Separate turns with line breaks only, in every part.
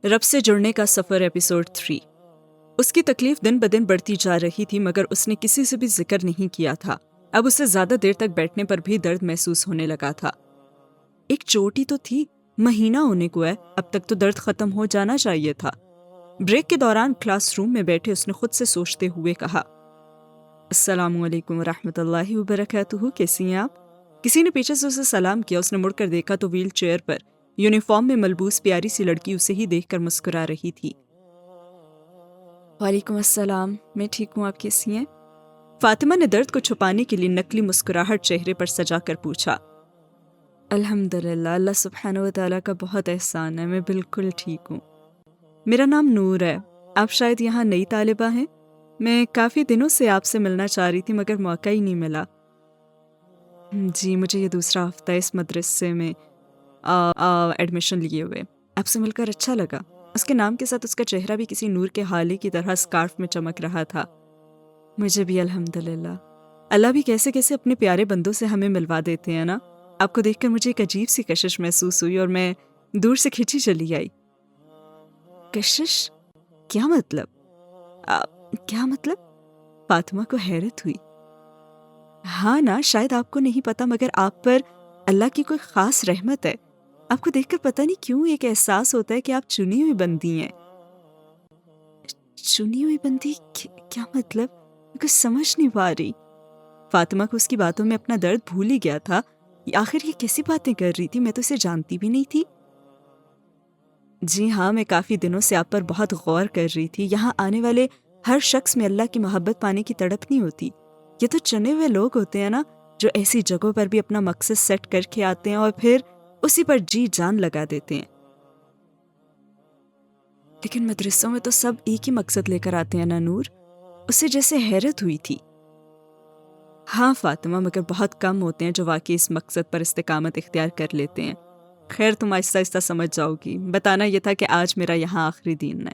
رب سے جڑنے کا سفر ایپیسوڈ 3۔ اس کی تکلیف دن بدن بڑھتی جا رہی تھی مگر اس نے کسی سے بھی ذکر نہیں کیا تھا۔ اب اسے زیادہ دیر تک بیٹھنے پر بھی درد محسوس ہونے لگا تھا۔ ایک چوٹ ہی تو تھی، مہینہ ہونے کو ہے، اب تک تو درد ختم ہو جانا چاہیے تھا۔ بریک کے دوران کلاس روم میں بیٹھے اس نے خود سے سوچتے ہوئے کہا، السلام علیکم ورحمۃ اللہ وبرکاتہ، کیسی ہیں آپ؟ کسی نے پیچھے سے اسے سلام کیا۔ اس نے مڑ کر دیکھا تو ویل چیئر پر یونیفارم میں ملبوس پیاری سی لڑکی اسے ہی دیکھ کر مسکرا رہی تھی۔ وعلیکم السلام، میں ٹھیک ہوں، آپ کیسی ہیں؟ فاطمہ نے درد کو چھپانے کے لیے نقلی مسکراہٹ چہرے پر سجا کر پوچھا۔ الحمدللہ، اللہ سبحانہ و تعالیٰ کا بہت احسان ہے، میں بالکل ٹھیک ہوں۔ میرا نام نور ہے، آپ شاید یہاں نئی طالبہ ہیں؟ میں کافی دنوں سے آپ سے ملنا چاہ رہی تھی مگر موقع ہی نہیں ملا۔ جی، مجھے یہ دوسرا ہفتہ اس مدرسے میں ایڈمیشن لیے ہوئے۔ آپ سے مل کر اچھا لگا۔ اس کے نام کے ساتھ اس کا چہرہ بھی کسی نور کے حالے کی طرح اسکارف میں چمک رہا تھا۔ مجھے بھی الحمدللہ۔ اللہ بھی کیسے کیسے اپنے پیارے بندوں سے ہمیں ملوا دیتے ہیں نا۔ آپ کو دیکھ کر مجھے ایک عجیب سی کشش محسوس ہوئی اور میں دور سے کھنچی چلی آئی۔ کشش؟ کیا مطلب؟ فاطمہ کو حیرت ہوئی۔ ہاں نا، شاید آپ کو نہیں پتا مگر آپ پر اللہ کی کوئی خاص رحمت ہے۔ آپ کو دیکھ کر پتہ نہیں کیوں ایک احساس ہوتا ہے کہ آپ چنی ہوئی بندی ہیں۔ چنی ہوئی بندی؟ کیا مطلب؟ میں کچھ سمجھ نہیں پا رہی۔ فاطمہ کو اس کی باتوں میں اپنا درد بھول ہی گیا تھا۔ آخر یہ کیسی باتیں کر رہی تھی، میں تو اسے جانتی بھی نہیں تھی۔ جی ہاں، میں کافی دنوں سے آپ پر بہت غور کر رہی تھی۔ یہاں آنے والے ہر شخص میں اللہ کی محبت پانے کی تڑپ نہیں ہوتی۔ یہ تو چنے ہوئے لوگ ہوتے ہیں نا، جو ایسی جگہوں پر بھی اپنا مقصد سیٹ کر کے آتے ہیں اور پھر اسی پر جی جان لگا دیتے ہیں۔ لیکن مدرسوں میں تو سب ایک ہی مقصد لے کر آتے ہیں نا نور؟ اسے جیسے حیرت ہوئی تھی۔ ہاں فاطمہ، مگر بہت کم ہوتے ہیں جو واقعی اس مقصد پر استقامت اختیار کر لیتے ہیں۔ خیر، تم آہستہ آہستہ سمجھ جاؤ گی۔ بتانا یہ تھا کہ آج میرا یہاں آخری دن ہے۔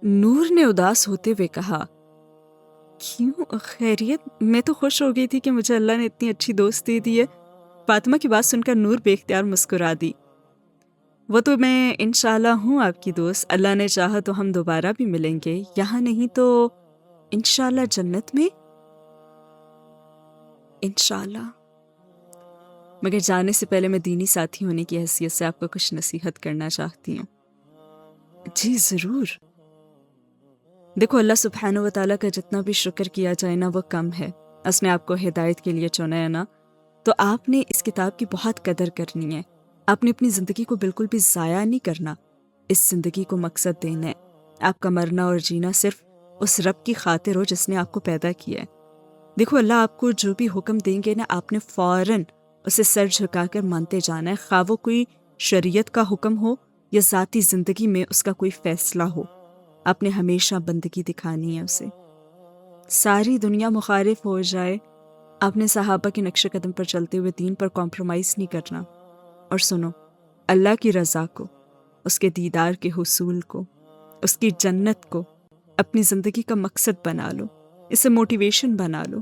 نور نے اداس ہوتے ہوئے کہا، کیوں؟ خیریت؟ میں تو خوش ہو گئی تھی کہ مجھے اللہ نے اتنی اچھی دوست دے دی ہے۔ فاطمہ کی بات سن کر نور بے اختیار مسکرا دی۔ وہ تو میں انشاءاللہ ہوں آپ کی دوست، اللہ نے چاہا تو ہم دوبارہ بھی ملیں گے، یہاں نہیں تو انشاءاللہ جنت میں۔ انشاءاللہ۔ مگر جانے سے پہلے میں دینی ساتھی ہونے کی حیثیت سے آپ کو کچھ نصیحت کرنا چاہتی ہوں۔ جی ضرور۔ دیکھو، اللہ سبحانہ و تعالیٰ کا جتنا بھی شکر کیا جائے نا وہ کم ہے۔ اس نے آپ کو ہدایت کے لیے چنا ہے نا، تو آپ نے اس کتاب کی بہت قدر کرنی ہے۔ آپ نے اپنی زندگی کو بالکل بھی ضائع نہیں کرنا، اس زندگی کو مقصد دینا ہے۔ آپ کا مرنا اور جینا صرف اس رب کی خاطر ہو جس نے آپ کو پیدا کیا ہے۔ دیکھو، اللہ آپ کو جو بھی حکم دیں گے نا، آپ نے فوراً اسے سر جھکا کر مانتے جانا ہے، خواہ وہ کوئی شریعت کا حکم ہو یا ذاتی زندگی میں اس کا کوئی فیصلہ ہو۔ آپ نے ہمیشہ بندگی دکھانی ہے اسے۔ ساری دنیا مخالف ہو جائے، آپ نے صحابہ کے نقش قدم پر چلتے ہوئے دین پر کمپرومائز نہیں کرنا۔ اور سنو، اللہ کی رضا کو، اس کے دیدار کے حصول کو، اس کی جنت کو اپنی زندگی کا مقصد بنا لو، اسے موٹیویشن بنا لو۔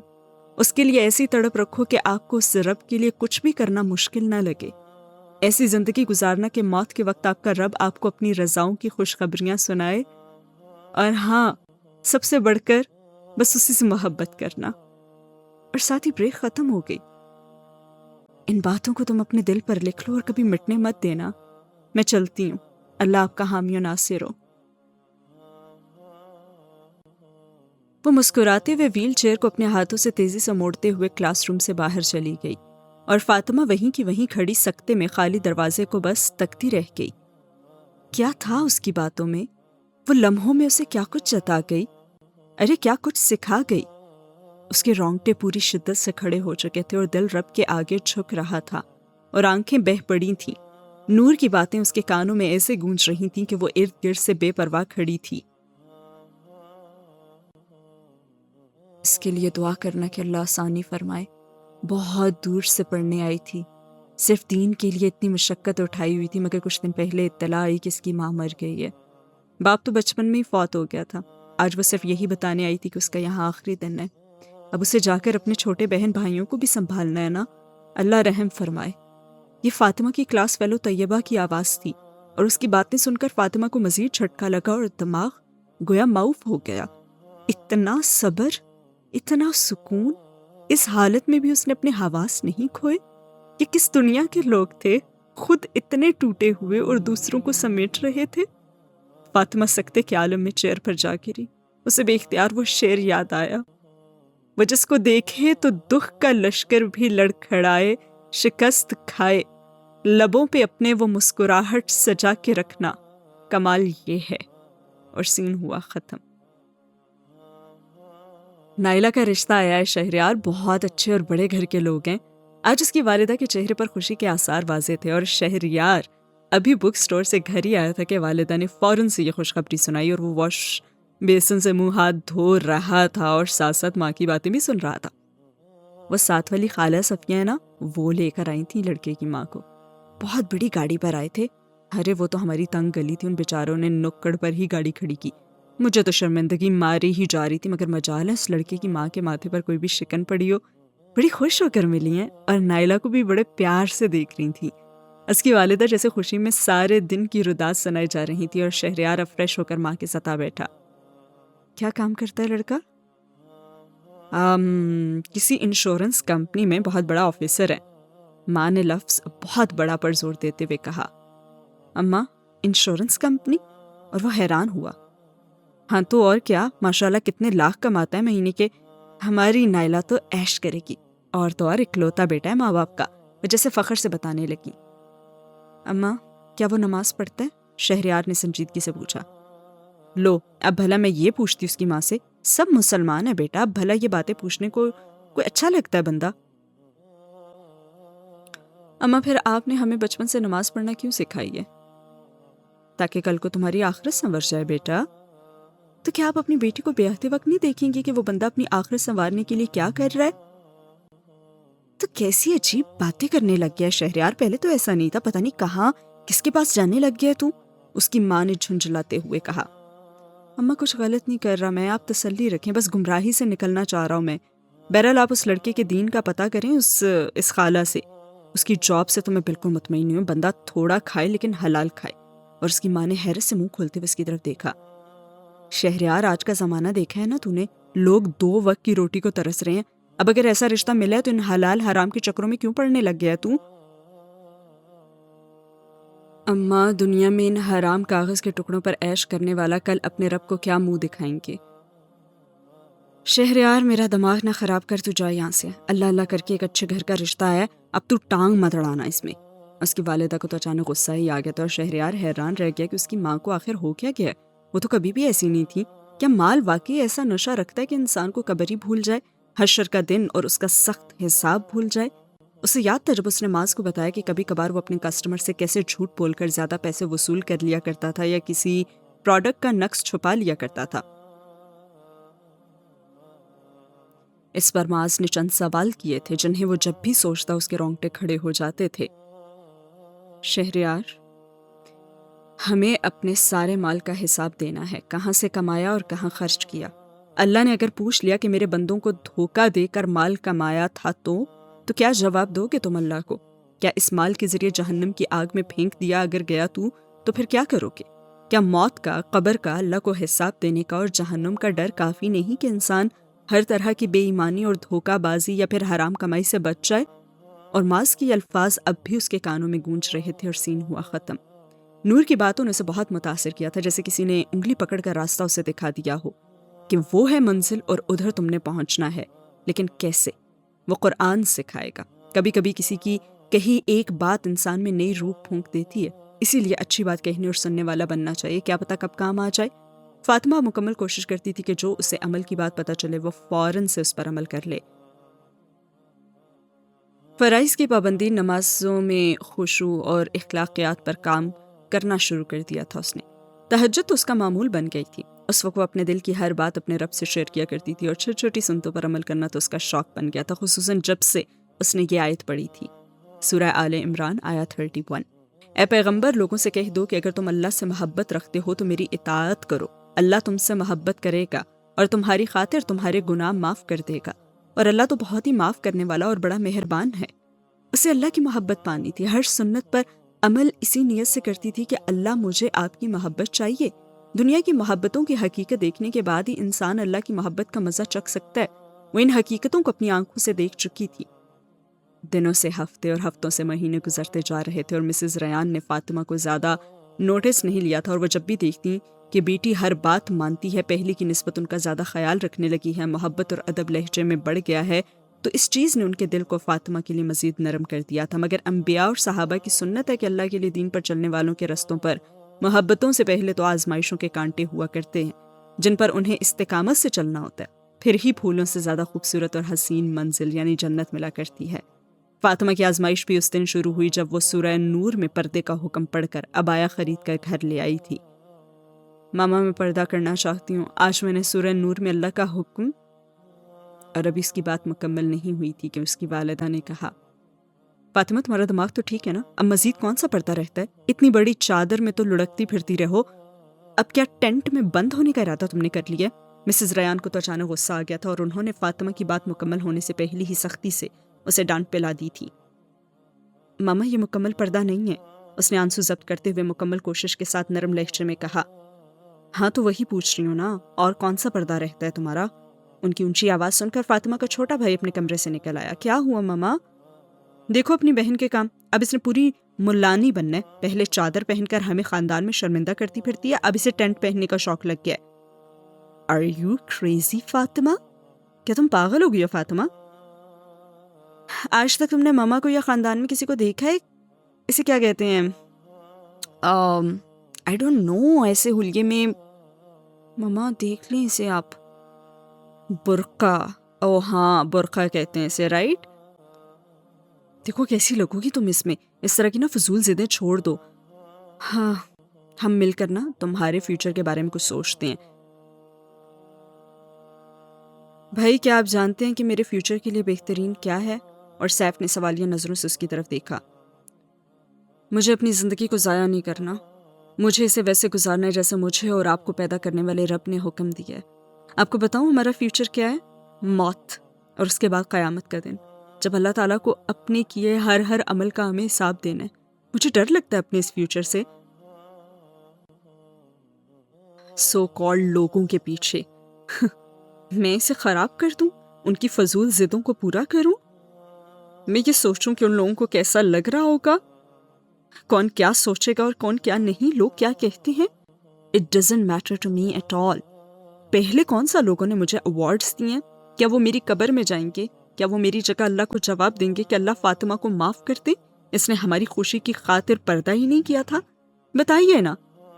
اس کے لیے ایسی تڑپ رکھو کہ آپ کو اس رب کے لیے کچھ بھی کرنا مشکل نہ لگے۔ ایسی زندگی گزارنا کہ موت کے وقت آپ کا رب آپ کو اپنی رضاؤں کی خوشخبریاں سنائے، اور ہاں، سب سے بڑھ کر بس اسی سے محبت کرنا۔ اور ساتھ ہی بریک ختم ہو گئی۔ ان باتوں کو تم اپنے دل پر لکھ لو اور کبھی مٹنے مت دینا۔ میں چلتی ہوں، اللہ آپ کا حامی و ناصر ہو۔ وہ مسکراتے ہوئے ویل چیئر کو اپنے ہاتھوں سے تیزی سے موڑتے ہوئے کلاس روم سے باہر چلی گئی، اور فاطمہ وہیں کی وہیں کھڑی سکتے میں خالی دروازے کو بس تکتی رہ گئی۔ کیا تھا اس کی باتوں میں؟ وہ لمحوں میں اسے کیا کچھ جتا گئی؟ ارے کیا کچھ سکھا گئی؟ اس کے رونگٹے پوری شدت سے کھڑے ہو چکے تھے اور دل رب کے آگے جھک رہا تھا اور آنکھیں بہہ پڑی تھیں۔ نور کی باتیں اس کے کانوں میں ایسے گونج رہی تھیں کہ وہ ارد گرد سے بے پرواہ کھڑی تھی۔ اس کے لیے دعا کرنا کہ اللہ آسانی فرمائے۔ بہت دور سے پڑھنے آئی تھی، صرف دین کے لیے اتنی مشقت اٹھائی ہوئی تھی، مگر کچھ دن پہلے اطلاع آئی کہ اس کی ماں مر گئی ہے۔ باپ تو بچپن میں ہی فوت ہو گیا تھا۔ آج وہ صرف یہی بتانے آئی تھی کہ اس کا یہاں آخری دن ہے۔ اب اسے جا کر اپنے چھوٹے بہن بھائیوں کو بھی سنبھالنا ہے نا، اللہ رحم فرمائے۔ یہ فاطمہ کی کلاس فیلو طیبہ کی آواز تھی، اور اس کی باتیں سن کر فاطمہ کو مزید جھٹکا لگا اور دماغ گویا معاف ہو گیا۔ اتنا صبر، اتنا سکون، اس حالت میں بھی اس نے اپنے حواس نہیں کھوئے۔ یہ کس دنیا کے لوگ تھے، خود اتنے ٹوٹے ہوئے اور دوسروں کو سمیٹ رہے تھے۔ فاطمہ سکتے کے عالم میں چیئر پر جا گری۔ اسے بے اختیار وہ شعر یاد آیا، وہ جس کو دیکھے تو دکھ کا لشکر بھی لڑکھڑائے، شکست کھائے، لبوں پہ اپنے وہ مسکراہٹ سجا کے رکھنا، کمال یہ ہے۔ اور سین ہوا ختم۔ نائلہ کا رشتہ آیا ہے شہریار، بہت اچھے اور بڑے گھر کے لوگ ہیں۔ آج اس کی والدہ کے چہرے پر خوشی کے آثار واضح تھے، اور شہریار ابھی بک سٹور سے گھر ہی آیا تھا کہ والدہ نے فوراً سے یہ خوشخبری سنائی، اور وہ واش بیسن سے منہ ہاتھ دھو رہا تھا اور ساتھ ساتھ ماں کی باتیں بھی سن رہا تھا۔ وہ ساتھ والی خالہ صفیہ ہے نا، وہ لے کر آئی تھیں لڑکے کی ماں کو، بہت بڑی گاڑی پر آئے تھے۔ ارے وہ تو ہماری تنگ گلی تھی، ان بیچاروں نے نکڑ پر ہی گاڑی کھڑی کی۔ مجھے تو شرمندگی ماری ہی جا رہی تھی، مگر مجال ہے اس لڑکے کی ماں کے ماتھے پر کوئی بھی شکن پڑی ہو۔ بڑی خوش ہو کر ملی ہیں، اور نائلہ کو بھی بڑے پیار سے دیکھ رہی تھیں۔ اس کی والدہ جیسے خوشی میں سارے دن کی رداعت سنائی جا رہی تھی، اور شہریار اب فریش ہو کر ماں کے ساتھ آ بیٹھا۔ کیا کام کرتا ہے لڑکا؟ کسی انشورنس کمپنی میں بہت بڑا آفیسر ہے، ماں نے لفظ بہت بڑا پر زور دیتے ہوئے کہا۔ اماں، انشورنس کمپنی؟ اور وہ حیران ہوا۔ ہاں تو اور کیا، ماشاءاللہ کتنے لاکھ کماتا ہے مہینے کے۔ ہماری نائلہ تو عیش کرے گی، اور تو اور اکلوتا بیٹا ہے ماں باپ کا، وہ جیسے فخر سے بتانے لگی۔ اماں، کیا وہ نماز پڑھتا ہے؟ شہریار نے سنجیدگی سے پوچھا۔ لو، اب بھلا میں یہ پوچھتی اس کی ماں سے، سب مسلمان ہیں بیٹا، اب بھلا یہ باتیں پوچھنے کو کوئی اچھا لگتا ہے بندہ؟ اماں، پھر آپ نے ہمیں بچپن سے نماز پڑھنا کیوں سکھائی ہے؟ تاکہ کل کو تمہاری آخرت سنور جائے بیٹا۔ تو کیا آپ اپنی بیٹی کو بیاہتے وقت نہیں دیکھیں گے کہ وہ بندہ اپنی آخرت سنوارنے کے لیے کیا کر رہا ہے؟ تو کیسی عجیب باتیں کرنے لگ گیا شہریار، پہلے تو ایسا نہیں تھا، پتہ نہیں کہاں کس کے پاس جانے لگ گیا تو؟ اس کی ماں نے جھنجھلاتے ہوئے کہا۔ اماں، کچھ غلط نہیں کر رہا میں، آپ تسلی رکھیں، بس گمراہی سے نکلنا چاہ رہا ہوں میں۔ بہرحال آپ اس لڑکے کے دین کا پتہ کریں اس خالہ سے۔ اس کی جاب سے تو میں بالکل مطمئن نہیں ہوں، بندہ تھوڑا کھائے لیکن حلال کھائے۔ اور اس کی ماں نے حیرت سے منہ کھولتے ہوئے اس کی طرف دیکھا۔ شہریار، آج کا زمانہ دیکھا ہے نا تو نے، لوگ 2 وقت کی روٹی کو ترس رہے ہیں۔ اب اگر ایسا رشتہ ملا ہے تو ان حلال حرام کے چکروں میں کیوں پڑنے لگ گیا تو؟ اماں، دنیا میں ان حرام کاغذ کے ٹکڑوں پر عیش کرنے والا کل اپنے رب کو کیا منہ دکھائیں گے؟ شہریار، میرا دماغ نہ خراب کر، تو جا یہاں سے۔ اللہ اللہ کر کے ایک اچھے گھر کا رشتہ ہے، اب تو ٹانگ مت اڑانا اس میں۔ اس کی والدہ کو تو اچانک غصہ ہی آ گیا تھا، اور شہریار حیران رہ گیا کہ اس کی ماں کو آخر ہو کیا گیا ہے۔ وہ تو کبھی بھی ایسی نہیں تھی۔ کیا مال واقعی ایسا نشہ رکھتا ہے کہ انسان کو قبر ہی بھول جائے، حشر کا دن اور اس کا سخت حساب بھول جائے؟ اسے یاد تھا جب اس نے ماز کو بتایا کہ کبھی کبھار وہ اپنے کسٹمر سے کیسے جھوٹ بول کر زیادہ پیسے وصول کر لیا کرتا تھا، یا کسی پروڈکٹ کا نقص چھپا لیا کرتا تھا۔ اس پر معاذ نے چند سوال کیے تھے جنہیں وہ جب بھی سوچتا اس کے رونگٹے کھڑے ہو جاتے تھے۔ شہریار، ہمیں اپنے سارے مال کا حساب دینا ہے، کہاں سے کمایا اور کہاں خرچ کیا۔ اللہ نے اگر پوچھ لیا کہ میرے بندوں کو دھوکہ دے کر مال کمایا تھا تو کیا جواب دو گے تم اللہ کو؟ کیا اس مال کے ذریعے جہنم کی آگ میں پھینک دیا اگر گیا تو پھر کیا کرو گے؟ کیا موت کا، قبر کا، اللہ کو حساب دینے کا اور جہنم کا ڈر کافی نہیں کہ انسان ہر طرح کی بے ایمانی اور دھوکہ بازی یا پھر حرام کمائی سے بچ جائے؟ اور معاذ کی الفاظ اب بھی اس کے کانوں میں گونج رہے تھے، اور سین ہوا ختم۔ نور کی باتوں نے اسے بہت متاثر کیا تھا، جیسے کسی نے انگلی پکڑ کر راستہ اسے دکھا دیا ہو کہ وہ ہے منزل اور ادھر تم نے پہنچنا ہے، لیکن کیسے؟ وہ قرآن سکھائے گا۔ کبھی کبھی کسی کی کہی ایک بات انسان میں نئی روح پھونک دیتی ہے، اسی لیے اچھی بات کہنے اور سننے والا بننا چاہیے، کیا پتہ کب کام آ جائے۔ فاطمہ مکمل کوشش کرتی تھی کہ جو اسے عمل کی بات پتہ چلے وہ فوراً سے اس پر عمل کر لے۔ فرائض کی پابندی، نمازوں میں خشوع اور اخلاقیات پر کام کرنا شروع کر دیا تھا اس نے۔ تہجد تو اس کا معمول بن گئی تھی۔ اس وقت وہ اپنے دل کی ہر بات اپنے رب سے شیئر کیا کرتی تھی، اور چھوٹی چھوٹی سنتوں پر عمل کرنا تو اس کا شوق بن گیا تھا، خصوصاً جب سے اس نے یہ آیت پڑھی تھی، سورہ آل عمران آیت 31۔ اے پیغمبر، لوگوں سے کہہ دو کہ اگر تم اللہ سے محبت رکھتے ہو تو میری اطاعت کرو، اللہ تم سے محبت کرے گا اور تمہاری خاطر تمہارے گناہ معاف کر دے گا، اور اللہ تو بہت ہی معاف کرنے والا اور بڑا مہربان ہے۔ اسے اللہ کی محبت پانی تھی، ہر سنت پر عمل اسی نیت سے کرتی تھی کہ اللہ مجھے آپ کی محبت چاہیے۔ دنیا کی محبتوں کی حقیقت دیکھنے کے بعد ہی انسان اللہ کی محبت کا مزہ چکھ سکتا ہے۔ وہ ان حقیقتوں کو اپنی آنکھوں سے دیکھ چکی تھی۔ دنوں سے ہفتے اور ہفتوں سے مہینے گزرتے جا رہے تھے اور مسز ریان نے فاطمہ کو زیادہ نوٹس نہیں لیا تھا، اور وہ جب بھی دیکھتی کہ بیٹی ہر بات مانتی ہے، پہلے کی نسبت ان کا زیادہ خیال رکھنے لگی ہے، محبت اور ادب لہجے میں بڑھ گیا ہے، تو اس چیز نے ان کے دل کو فاطمہ کے لیے مزید نرم کر دیا تھا۔ مگر انبیاء اور صحابہ کی سنت ہے کہ اللہ کے لیے دین پر چلنے والوں کے رستوں پر محبتوں سے پہلے تو آزمائشوں کے کانٹے ہوا کرتے ہیں، جن پر انہیں استقامت سے چلنا ہوتا ہے، پھر ہی پھولوں سے زیادہ خوبصورت اور حسین منزل یعنی جنت ملا کرتی ہے۔ فاطمہ کی آزمائش بھی اس دن شروع ہوئی جب وہ سورہ نور میں پردے کا حکم پڑھ کر عبایا خرید کر گھر لے آئی تھی۔ ماما میں پردہ کرنا چاہتی ہوں، آج میں نے سورہ نور میں اللہ کا حکم، اور ابھی اس کی بات مکمل نہیں ہوئی تھی کہ اس کی والدہ نے کہا، فاطمہ تمہارا دماغ تو ٹھیک ہے نا؟ اب مزید کون سا پردہ رہتا ہے؟ اتنی بڑی چادر میں تو لڑکتی پھرتی رہو، اب کیا ٹینٹ میں بند ہونے کا ارادہ تم نے کر لیا؟ مسز ریان کو تو اچانک غصہ آ گیا تھا اور انہوں نے فاطمہ کی بات مکمل ہونے سے پہلے ہی سختی سے اسے ڈانٹ پلا دی تھی۔ ماما یہ مکمل پردہ نہیں ہے، اس نے آنسو ضبط کرتے ہوئے مکمل کوشش کے ساتھ نرم لہجے میں کہا۔ ہاں تو وہی پوچھ رہی ہوں نا، اور کون سا پردہ رہتا ہے تمہارا؟ ان کی اونچی آواز سن کر فاطمہ کا چھوٹا بھائی اپنے کمرے سے نکل آیا۔ کیا ہوا ماما؟ دیکھو اپنی بہن کے کام، اب اس نے پوری ملانی بننا ہے، پہلے چادر پہن کر ہمیں خاندان میں شرمندہ کرتی پھرتی ہے، اب اسے ٹینٹ پہننے کا شوق لگ گیا ہے۔ Are you crazy Fatima? کیا تم پاگل ہو گئی ہو فاطمہ؟ آج تک تم نے ماما کو یا خاندان میں کسی کو دیکھا ہے؟ اسے کیا کہتے ہیں؟ I don't know، ایسے حلیے میں۔ ماما دیکھ لیں اسے آپ۔ برقع، او ہاں برقع کہتے ہیں اسے، رائٹ؟ دیکھو کیسی لگو گی تم اس میں، اس طرح کی نا فضول ضدیں چھوڑ دو۔ ہاں ہم مل کر نا تمہارے فیوچر کے بارے میں کچھ سوچتے ہیں۔ بھائی کیا آپ جانتے ہیں کہ میرے فیوچر کے لیے بہترین کیا ہے؟ اور سیف نے سوالیہ نظروں سے اس کی طرف دیکھا۔ مجھے اپنی زندگی کو ضائع نہیں کرنا، مجھے اسے ویسے گزارنا ہے جیسے مجھے اور آپ کو پیدا کرنے والے رب نے حکم دیا ہے۔ آپ کو بتاؤں ہمارا فیوچر کیا ہے؟ موت، اور اس کے بعد قیامت کا دن، جب اللہ تعالیٰ کو اپنے کیے ہر عمل کا ہمیں حساب دینا ہے۔ مجھے ڈر لگتا ہے اپنے اس فیوچر سے، سو کالڈ لوگوں کے پیچھے۔ میں اسے خراب کر دوں، ان کی فضول ضدوں کو پورا کروں؟ میں یہ سوچوں کہ ان لوگوں کو کیسا لگ رہا ہوگا، کون کیا سوچے گا اور کون کیا نہیں، لوگ کیا کہتے ہیں۔ It doesn't matter to me at all۔ پہلے کون سا لوگوں نے مجھے ایوارڈز دیے ہیں؟ کیا وہ میری قبر میں جائیں گے؟ کیا وہ میری جگہ اللہ کو جواب دیں گے کہ اللہ فاطمہ کو معاف کر دے، اس نے ہماری خوشی کی خاطر پردہ ہی نہیں کیا تھا؟ بتائیے نا،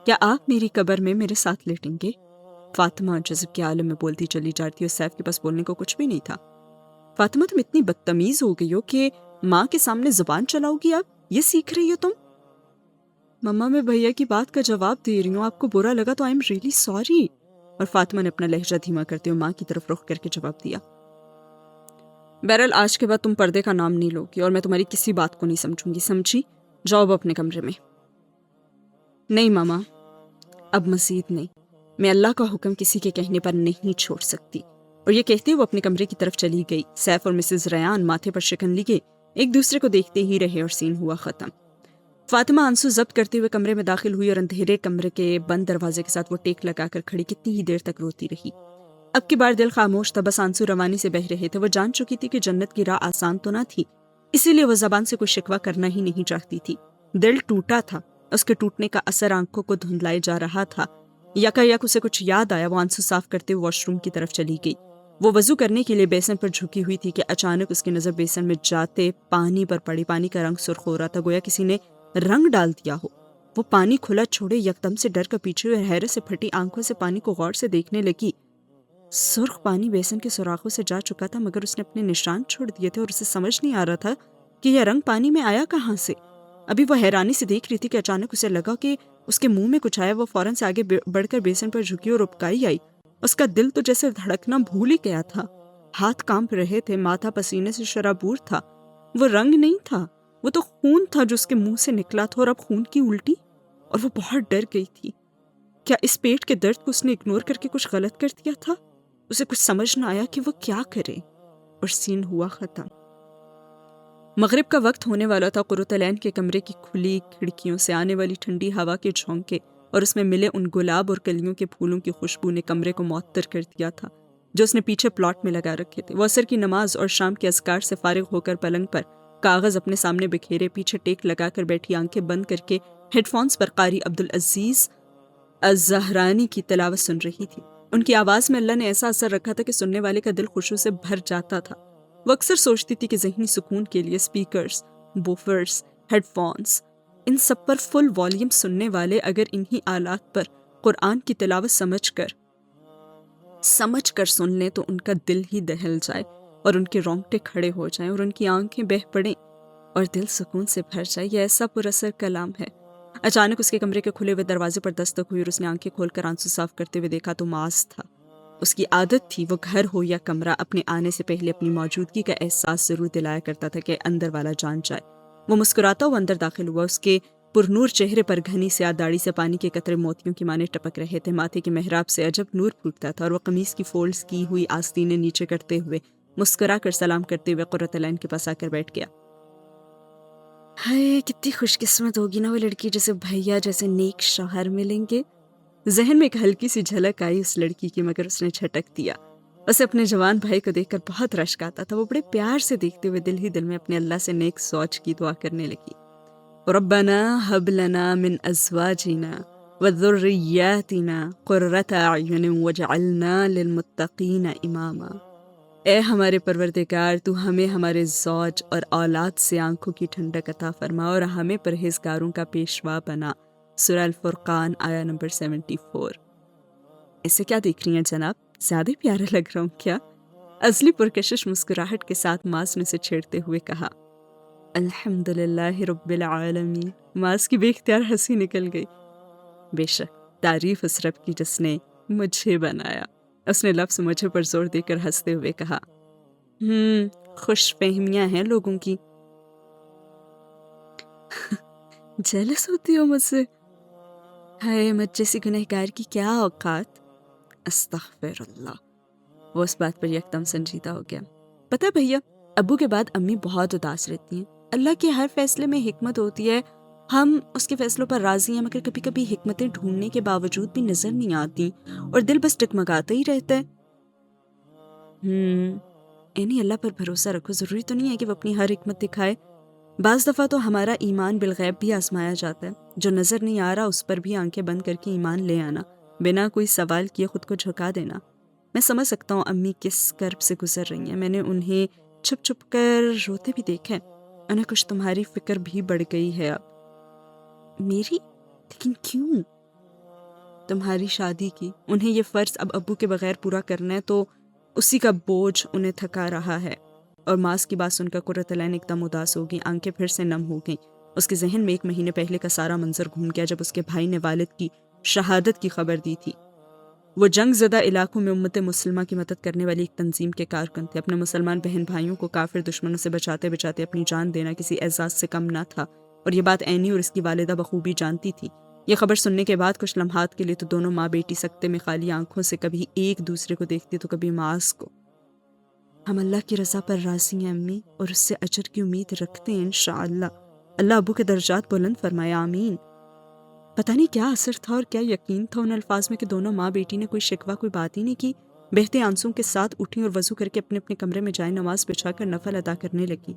کیا آپ میری قبر میں میرے ساتھ لیٹیں گے؟ فاطمہ جذب کے عالم میں بولتی چلی جاتی اور سیف کے پاس بولنے کو کچھ بھی نہیں تھا۔ فاطمہ تم اتنی بدتمیز ہو گئی ہو کہ ماں کے سامنے زبان چلاؤ گی، آپ یہ سیکھ رہی ہو تم؟ مما میں بھیا کی بات کا جواب دے رہی ہوں، آپ کو برا لگا تو آئی ایم ریئلی سوری۔ اور فاطمہ نے اپنا لہجہ دھیما کرتے ہوئے ماں کی طرف رخ کر کے جواب دیا۔ بہرحال آج کے بعد تم پردے کا نام نہیں لوگی اور میں تمہاری کسی بات کو نہیں سمجھوں گی، سمجھی؟ جاؤ اب اپنے کمرے میں۔ نہیں ماما، اب مزید نہیں، میں اللہ کا حکم کسی کے کہنے پر نہیں چھوڑ سکتی۔ اور یہ کہتے وہ اپنے کمرے کی طرف چلی گئی۔ سیف اور مسز ریان ماتھے پر شکن لیے ایک دوسرے کو دیکھتے ہی رہے اور سین ہوا ختم۔ فاطمہ آنسو ضبط کرتے ہوئے کمرے میں داخل ہوئی اور اندھیرے کمرے کے بند دروازے کے ساتھ وہ ٹیک لگا کر کھڑی کتنی ہی دیر تک روتی رہی۔ اب کی بار دل خاموش تھا، بس آنسو روانی سے بہ رہے تھے۔ وہ جان چکی تھی کہ جنت کی راہ آسان تو نہ تھی، اسی لیے وہ زبان سے کوئی شکوہ کرنا ہی نہیں چاہتی تھی۔ دل ٹوٹا تھا، اس کے ٹوٹنے کا اثر آنکھوں کو دھندلائے جا رہا تھا۔ یکایک اسے کچھ یاد آیا، وہ آنسو صاف کرتے ہوئے واش روم کی طرف چلی گئی۔ وہ وضو کرنے کے لیے بیسن پر جھکی ہوئی تھی کہ اچانک اس کی نظر بیسن میں جاتے پانی پر پڑی۔ پانی کا رنگ سرخ ہو رہا تھا، گویا کسی نے رنگ ڈال دیا ہو۔ وہ پانی کھلا چھوڑے یکدم سے ڈر کر پیچھے ہوئے حیرت سے پھٹی آنکھوں سے پانی کو غور سے دیکھنے لگی۔ سرخ پانی بیسن کے سوراخوں سے جا چکا تھا، مگر اس نے اپنے نشان چھوڑ دیے تھے اور اسے سمجھ نہیں آ رہا تھا کہ یہ رنگ پانی میں آیا کہاں سے۔ ابھی وہ حیرانی سے دیکھ رہی تھی کہ اچانک اسے لگا کہ اس کے منہ میں کچھ آیا۔ وہ فوراً سے آگے بڑھ کر بیسن پر جھکی اور اپکائی آئی۔ اس کا دل تو جیسے دھڑکنا بھول ہی گیا تھا، ہاتھ کانپ رہے تھے، ماتھا پسینے سے شرابور تھا۔ وہ رنگ نہیں تھا، وہ تو خون تھا جو اس کے منہ سے نکلا تھا، اور اب خون کی الٹی۔ اور وہ بہت ڈر گئی تھی۔ کیا اس پیٹ کے درد کو اس نے اگنور کر کے کچھ غلط کر دیا تھا؟ اسے کچھ سمجھ نہ آیا کہ وہ کیا کرے، اور سین ہوا ختم۔ مغرب کا وقت ہونے والا تھا۔ قرۃ العین کے کمرے کی کھلی کھڑکیوں سے آنے والی ٹھنڈی ہوا کے جھونکے اور اس میں ملے ان گلاب اور کلیوں کے پھولوں کی خوشبو نے کمرے کو معطر کر دیا تھا جو اس نے پیچھے پلاٹ میں لگا رکھے تھے۔ وہ عصر کی نماز اور شام کے اذکار سے فارغ ہو کر پلنگ پر کاغذ اپنے سامنے بکھیرے پیچھے ٹیک لگا کر بیٹھی آنکھیں بند کر کے ہیڈ فونز پر قاری عبدالعزیز الزہرانی کی تلاوت سن رہی تھی۔ ان کی آواز میں اللہ نے ایسا اثر رکھا تھا کہ سننے والے کا دل خوشبو سے بھر جاتا تھا۔ وہ اکثر سوچتی تھی کہ ذہنی سکون کے لیے اسپیکرز، بوفرز، ہیڈ فونز، ان سب پر فل والیوم سننے والے اگر انہی آلات پر قرآن کی تلاوت سمجھ کر سن لیں تو ان کا دل ہی دہل جائے اور ان کے رونگٹے کھڑے ہو جائیں اور ان کی آنکھیں بہہ پڑیں اور دل سکون سے بھر جائے۔ یہ ایسا پر اثر کلام ہے۔ اچانک اس کے کمرے کے کھلے ہوئے دروازے پر دستک ہوئی اور اس نے آنکھیں کھول کر آنسو صاف کرتے ہوئے دیکھا تو معاذ تھا۔ اس کی عادت تھی وہ گھر ہو یا کمرہ اپنے آنے سے پہلے اپنی موجودگی کا احساس ضرور دلایا کرتا تھا کہ اندر والا جان جائے۔ وہ مسکراتا ہوا اندر داخل ہوا۔ اس کے پرنور چہرے پر گھنی سیاہ داڑھی سے پانی کے قطرے موتیوں کی مانے ٹپک رہے تھے۔ ماتھے کی محراب سے عجب نور پھوٹتا تھا اور وہ قمیص کی فولڈز کی ہوئی آستینیں نیچے کرتے ہوئے مسکرا کر سلام کرتے ہوئے قرۃ العین کے پاس آ کر بیٹھ گیا۔ ہائے کتنی خوش قسمت ہوگی نا وہ لڑکی جسے بھیا جیسے نیک شوہر ملیں گے۔ ذہن میں ایک ہلکی سی جھلک آئی اس لڑکی کی، مگر اس نے جھٹک دیا۔ اسے اپنے جوان بھائی کو دیکھ کر بہت رشک آتا تھا۔ وہ بڑے پیار سے دیکھتے ہوئے دل ہی دل میں اپنے اللہ سے نیک سوچ کی دعا کرنے لگی۔ ربنا هب لنا من ازواجنا وذریاتنا قرۃ اعین واجعلنا للمتقین اماما۔ اے ہمارے پروردگار، تو ہمیں ہمارے زوج اور اولاد سے آنکھوں کی ٹھنڈک عطا فرما اور ہمیں پرہیزگاروں کا پیشوا بنا۔ سورہ الفرقان آیا نمبر 74۔ اسے کیا دیکھ رہی ہیں جناب؟ زیادہ پیارا لگ رہا ہوں کیا؟ ازلی پرکشش مسکراہٹ کے ساتھ ماس نے اسے چھیڑتے ہوئے کہا۔ الحمدللہ رب العالمین۔ ماس کی بے اختیار ہنسی نکل گئی۔ بے شک تعریف اس رب کی جس نے مجھے بنایا۔ اس نے لفظ مجھے پر زور دے کر ہنستے ہوئے کہا۔ خوش فہمیاں ہیں لوگوں کی۔ جیلس ہوتی ہو مجھ سے؟ ہائے مجھ جیسی گنہگار کی کیا اوقات۔ استغفر اللہ۔ وہ اس بات پر یکدم سنجیدہ ہو گیا۔ پتہ بھیا، ابو کے بعد امی بہت اداس رہتی ہیں۔ اللہ کے ہر فیصلے میں حکمت ہوتی ہے، ہم اس کے فیصلوں پر راضی ہیں، مگر کبھی کبھی حکمتیں ڈھونڈنے کے باوجود بھی نظر نہیں آتی اور دل بس ٹکمگاتا ہی رہتا ہے۔ یعنی اللہ پر بھروسہ رکھو، ضروری تو نہیں ہے کہ وہ اپنی ہر حکمت دکھائے۔ بعض دفعہ تو ہمارا ایمان بالغیب بھی آزمایا جاتا ہے، جو نظر نہیں آ رہا اس پر بھی آنکھیں بند کر کے ایمان لے آنا، بنا کوئی سوال کیے خود کو جھکا دینا۔ میں سمجھ سکتا ہوں امی کس کرب سے گزر رہی ہیں، میں نے انہیں چھپ چھپ کر روتے بھی دیکھا ہے۔ انہیں کچھ تمہاری فکر بھی بڑھ گئی ہے اب۔ میری؟ لیکن کیوں؟ تمہاری شادی کی۔ انہیں یہ فرض اب ابو کے بغیر پورا کرنا ہے تو اسی کا بوجھ انہیں تھکا رہا ہے۔ اور ماس کی بات سن کر قرۃ العین ایک دم اداس ہو گئی، آنکھیں پھر سے نم ہو گئیں۔ اس کے ذہن میں 1 مہینے پہلے کا سارا منظر گھوم گیا جب اس کے بھائی نے والد کی شہادت کی خبر دی تھی۔ وہ جنگ زدہ علاقوں میں امت مسلمہ کی مدد کرنے والی ایک تنظیم کے کارکن تھے۔ اپنے مسلمان بہن بھائیوں کو کافر دشمنوں سے بچاتے بچاتے اپنی جان دینا کسی اعزاز سے کم نہ تھا، اور یہ بات عینی اور اس کی والدہ بخوبی جانتی تھی۔ یہ خبر سننے کے بعد کچھ لمحات کے لیے تو دونوں ماں بیٹی سکتے میں خالی آنکھوں سے کبھی ایک دوسرے کو دیکھتی تو کبھی معاذ کو۔ ہم اللہ کی رضا پر راضی ہیں امی، اور اس سے اجر کی امید رکھتے ہیں انشاءاللہ۔ اللہ ابو کے درجات بلند فرمائے، آمین۔ پتہ نہیں کیا اثر تھا اور کیا یقین تھا ان الفاظ میں کہ دونوں ماں بیٹی نے کوئی شکوہ کوئی بات ہی نہیں کی۔ بہتے آنسوں کے ساتھ اٹھیں اور وضو کر کے اپنے اپنے کمرے میں جائیں نماز بچھا کر نفل ادا کرنے لگی۔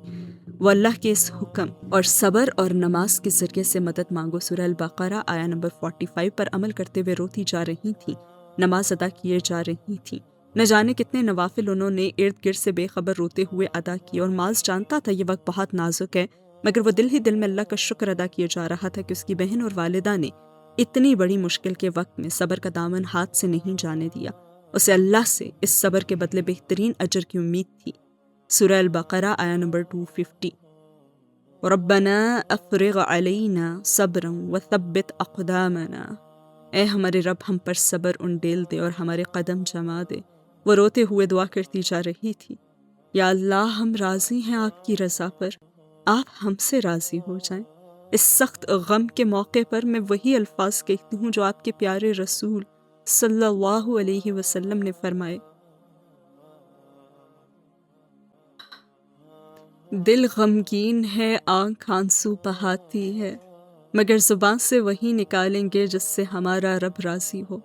وہ اللہ کے اس حکم اور صبر اور نماز کے ذریعے سے مدد مانگو، سورہ البقرہ آیا نمبر 45 پر عمل کرتے ہوئے روتی جا رہی تھیں، نماز ادا کیے جا رہی تھیں۔ نہ جانے کتنے نوافل انہوں نے ارد گرد سے بے خبر روتے ہوئے ادا کیے، اور معاذ جانتا تھا یہ وقت بہت نازک ہے، مگر وہ دل ہی دل میں اللہ کا شکر ادا کیے جا رہا تھا کہ اس کی بہن اور والدہ نے اتنی بڑی مشکل کے وقت میں صبر کا دامن ہاتھ سے نہیں جانے دیا۔ اسے اللہ سے اس صبر کے بدلے بہترین اجر کی امید تھی۔ سورہ البقرہ آیا نمبر 250۔ ربنا افرغ علینا صبرا وثبت اقدامنا۔ اے ہمارے رب ہم پر صبر انڈیل دے اور ہمارے قدم جما دے۔ وہ روتے ہوئے دعا کرتی جا رہی تھی، یا اللہ ہم راضی ہیں آپ کی رضا پر، آپ ہم سے راضی ہو جائیں۔ اس سخت غم کے موقع پر میں وہی الفاظ کہتی ہوں جو آپ کے پیارے رسول صلی اللہ علیہ وسلم نے فرمائے، دل غمگین ہے، آنکھ آنسو بہاتی ہے، مگر زبان سے وہی نکالیں گے جس سے ہمارا رب راضی ہو۔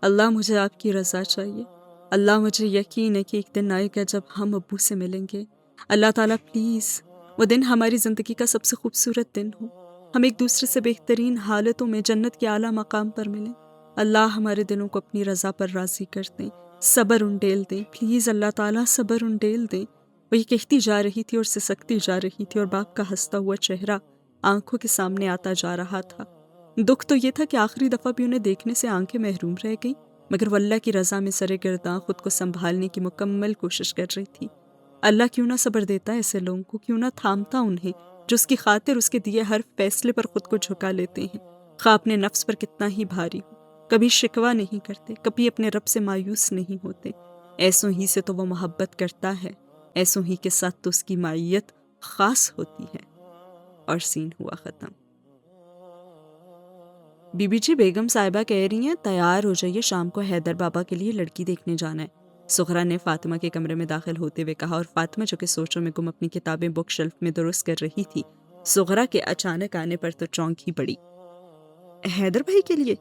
اللہ مجھے آپ کی رضا چاہیے۔ اللہ مجھے یقین ہے کہ ایک دن آئے گا جب ہم ابو سے ملیں گے۔ اللہ تعالیٰ پلیز وہ دن ہماری زندگی کا سب سے خوبصورت دن ہو، ہم ایک دوسرے سے بہترین حالتوں میں جنت کے اعلیٰ مقام پر ملیں۔ اللہ ہمارے دلوں کو اپنی رضا پر راضی کر دیں، صبر انڈیل دیں، پلیز اللہ تعالیٰ صبر انڈیل دیں۔ وہ یہ کہتی جا رہی تھی اور سسکتی جا رہی تھی، اور باپ کا ہنستا ہوا چہرہ آنکھوں کے سامنے آتا جا رہا تھا۔ دکھ تو یہ تھا کہ آخری دفعہ بھی انہیں دیکھنے سے آنکھیں محروم رہ گئیں، مگر وہ اللہ کی رضا میں سر گرداں خود کو سنبھالنے کی مکمل کوشش کر رہی تھی۔ اللہ کیوں نہ صبر دیتا ہے ایسے لوگوں کو، کیوں نہ تھامتا انہیں جو اس کی خاطر اس کے دیے ہر فیصلے پر خود کو جھکا لیتے ہیں، خواہ اپنے نفس پر کتنا ہی بھاری ہو۔ کبھی شکوہ نہیں کرتے، کبھی اپنے رب سے مایوس نہیں ہوتے۔ ایسوں ہی سے تو وہ محبت کرتا ہے، ایسوں ہی کے ساتھ تو اس کی معیت خاص ہوتی ہے۔ اور سین ہوا ختم۔ بی بی جی بیگم صاحبہ کہہ رہی ہیں تیار ہو جائیے، شام کو حیدر بابا کے لیے لڑکی دیکھنے جانا ہے۔ سغرا نے فاطمہ کے کمرے میں داخل ہوتے ہوئے کہا، اور فاطمہ جو کہ سوچوں میں گم اپنی کتابیں بک شیلف میں درست کر رہی تھی، سغرا کے اچانک آنے پر تو چونک ہی پڑی۔ حیدر بھائی کے لیے؟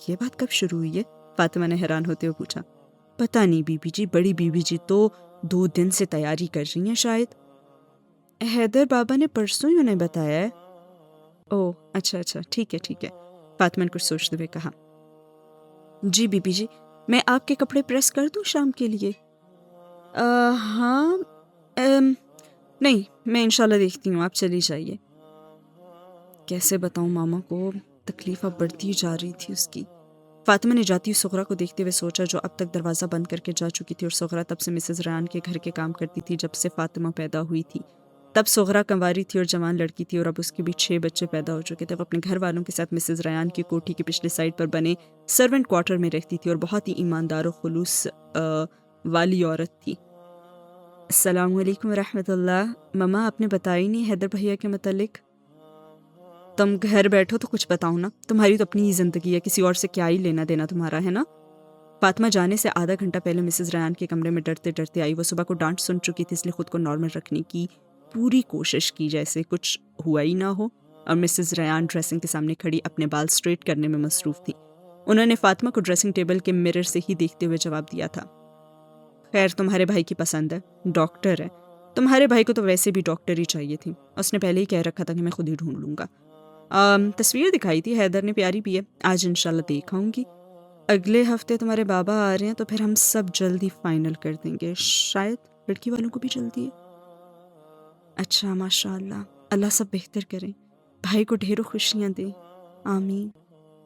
یہ بات کب شروع ہوئی ہے؟ فاطمہ نے حیران ہوتے ہوئے پوچھا۔ پتہ نہیں بی بی جی، بڑی بی بی جی تو 2 دن سے تیاری کر رہی ہیں شاید۔ حیدر بابا نے پرسوں ہی انہیں بتایا ہے۔ اوہ اچھا ٹھیک ہے، فاطمہ نے کچھ سوچتے ہوئے کہا۔ جی بی بی جی، میں آپ کے کپڑے پریس کر دوں شام کے لیے؟ ہاں، نہیں، میں انشاءاللہ دیکھتی ہوں، آپ چلی جائیے۔ کیسے بتاؤں ماما کو، تکلیف اب بڑھتی جا رہی تھی اس کی۔ فاطمہ نے جاتی ہوئی سغرا کو دیکھتے ہوئے سوچا، جو اب تک دروازہ بند کر کے جا چکی تھی، اور سغرا تب سے مسز ریان کے گھر کے کام کرتی تھی جب سے فاطمہ پیدا ہوئی تھی۔ تب سغرا کنواری تھی اور جوان لڑکی تھی، اور اب اس کے بھی 6 بچے پیدا ہو چکے تھے۔ وہ اپنے گھر والوں کے ساتھ مسز ریان کی کوٹھی کے پچھلے سائڈ پر بنے سرونٹ کوارٹر میں رہتی تھی، اور بہت ہی ایماندار و خلوص والی عورت تھی۔ السلام علیکم ورحمۃ اللہ۔ مما آپ نے بتایا ہی نہیں حیدر بھیا کے متعلق۔ تم گھر بیٹھو تو کچھ بتاؤ نا، تمہاری تو اپنی ہی زندگی ہے، کسی اور سے کیا ہی لینا دینا تمہارا، ہے نا؟ فاطمہ جانے سے آدھا گھنٹہ پہلے مسز ریان کے کمرے میں ڈرتے ڈرتے آئی۔ وہ صبح کو ڈانٹ سن چکی تھی، اس لیے خود کو نارمل رکھنے کی پوری کوشش کی جیسے کچھ ہوا ہی نہ ہو، اور مسز ریان ڈریسنگ کے سامنے کھڑی اپنے بال سٹریٹ کرنے میں مصروف تھی۔ انہوں نے فاطمہ کو ڈریسنگ ٹیبل کے مرر سے ہی دیکھتے ہوئے جواب دیا تھا، خیر تمہارے بھائی کی پسند ہے، ڈاکٹر ہے، تمہارے بھائی کو تو ویسے بھی ڈاکٹر ہی چاہیے تھی، اس نے پہلے ہی کہہ رکھا تھا کہ میں خود ہی ڈھونڈ لوں گا۔ تصویر دکھائی تھی حیدر نے، پیاری بھی ہے، آج انشاءاللہ دیکھ آؤں گی۔ اگلے ہفتے تمہارے بابا آ رہے ہیں تو پھر ہم سب جلدی فائنل کر دیں گے، شاید لڑکی والوں کو بھی جلدی ہے۔ اچھا ماشاء اللہ، اللہ سب بہتر کریں، بھائی کو ڈھیروں خوشیاں دیں، آمین۔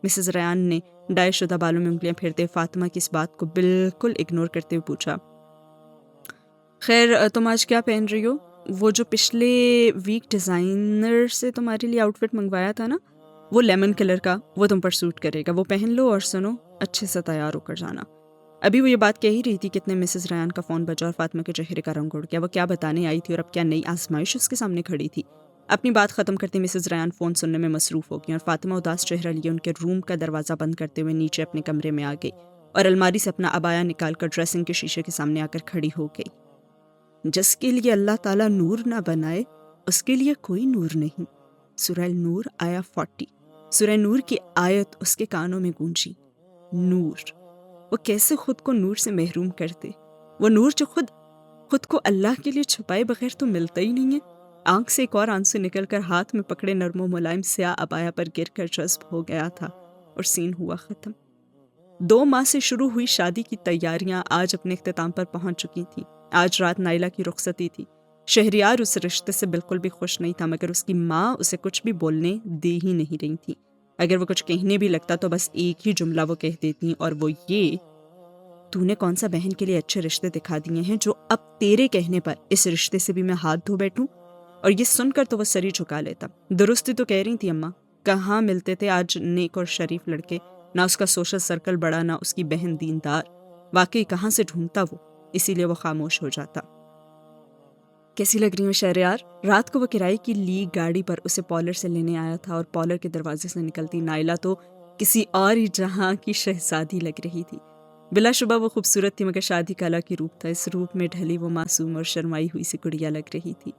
مسز ریان نے ڈائی شدہ بالوں میں انگلیاں پھیرتے فاطمہ کی اس بات کو بالکل اگنور کرتے ہوئے پوچھا، خیر تم آج کیا پہن رہی ہو؟ وہ جو پچھلے ویک ڈیزائنر سے تمہارے لیے آؤٹ فٹ منگوایا تھا نا، وہ لیمن کلر کا، وہ تم پر سوٹ کرے گا، وہ پہن لو، اور سنو اچھے سے تیار ہو کر جانا۔ ابھی وہ یہ بات کہہ ہی رہی تھی کتنے مسز ریان کا فون بجا اور فاطمہ کے چہرے کا رنگ اڑ گیا۔ وہ کیا بتانے آئی تھی اور اب کیا نئی آزمائش اس کے سامنے کھڑی تھی؟ اپنی بات ختم کرتے مسز ریان فون سننے میں مصروف ہو گئی، اور فاطمہ اداس چہرہ لیے ان کے روم کا دروازہ بند کرتے ہوئے نیچے اپنے کمرے میں آ گئی، اور الماری سے اپنا عبایا نکال کر ڈریسنگ کے شیشے کے سامنے آ کر کھڑی ہو گئی۔ جس کے لیے اللہ تعالیٰ نور نہ بنائے اس کے لیے کوئی نور نہیں۔ سورہ نور آیا 40۔ سورہ نور کی آیت اس کے کانوں میں گونجی، نور۔ وہ کیسے خود کو نور سے محروم کرتے؟ وہ نور جو خود کو اللہ کے لیے چھپائے بغیر تو ملتا ہی نہیں ہے۔ آنکھ سے ایک اور آنسو نکل کر ہاتھ میں پکڑے نرم و ملائم سیاہ عبایا پر گر کر جذب ہو گیا تھا، اور سین ہوا ختم۔ 2 ماہ سے شروع ہوئی شادی کی تیاریاں آج اپنے اختتام پر پہنچ چکی تھیں۔ آج رات نائلہ کی رخصتی تھی۔ شہریار اس رشتے سے بالکل بھی خوش نہیں تھا، مگر اس کی ماں اسے کچھ بھی بولنے دے ہی نہیں رہی تھی۔ اگر وہ کچھ کہنے بھی لگتا تو بس ایک ہی جملہ وہ کہہ دیتی، اور وہ یہ، تو نے کون سا بہن کے لیے اچھے رشتے دکھا دیے ہیں جو اب تیرے کہنے پر اس رشتے سے بھی میں ہاتھ دھو بیٹھوں؟ اور یہ سن کر تو وہ سر ہی جھکا لیتا۔ درستی تو کہہ رہی تھی اماں، کہاں ملتے تھے آج نیک اور شریف لڑکے، نہ اس کا سوشل سرکل بڑا، نہ اس کی بہن دیندار، واقعی کہاں سے ڈھونڈتا وہ، اسی لیے وہ خاموش ہو جاتا۔ کیسی لگ رہی ہوں شہریار؟ رات کو وہ کرائے کی لی گاڑی پر اسے پالر سے لینے آیا تھا، اور پالر کے دروازے سے نکلتی نائلہ تو کسی اور ہی جہاں کی شہزادی لگ رہی تھی۔ بلا شبہ وہ خوبصورت تھی، مگر شادی کلا کی روپ تھا، اس روپ میں ڈھلی وہ معصوم اور شرمائی ہوئی سی گڑیا لگ رہی تھی۔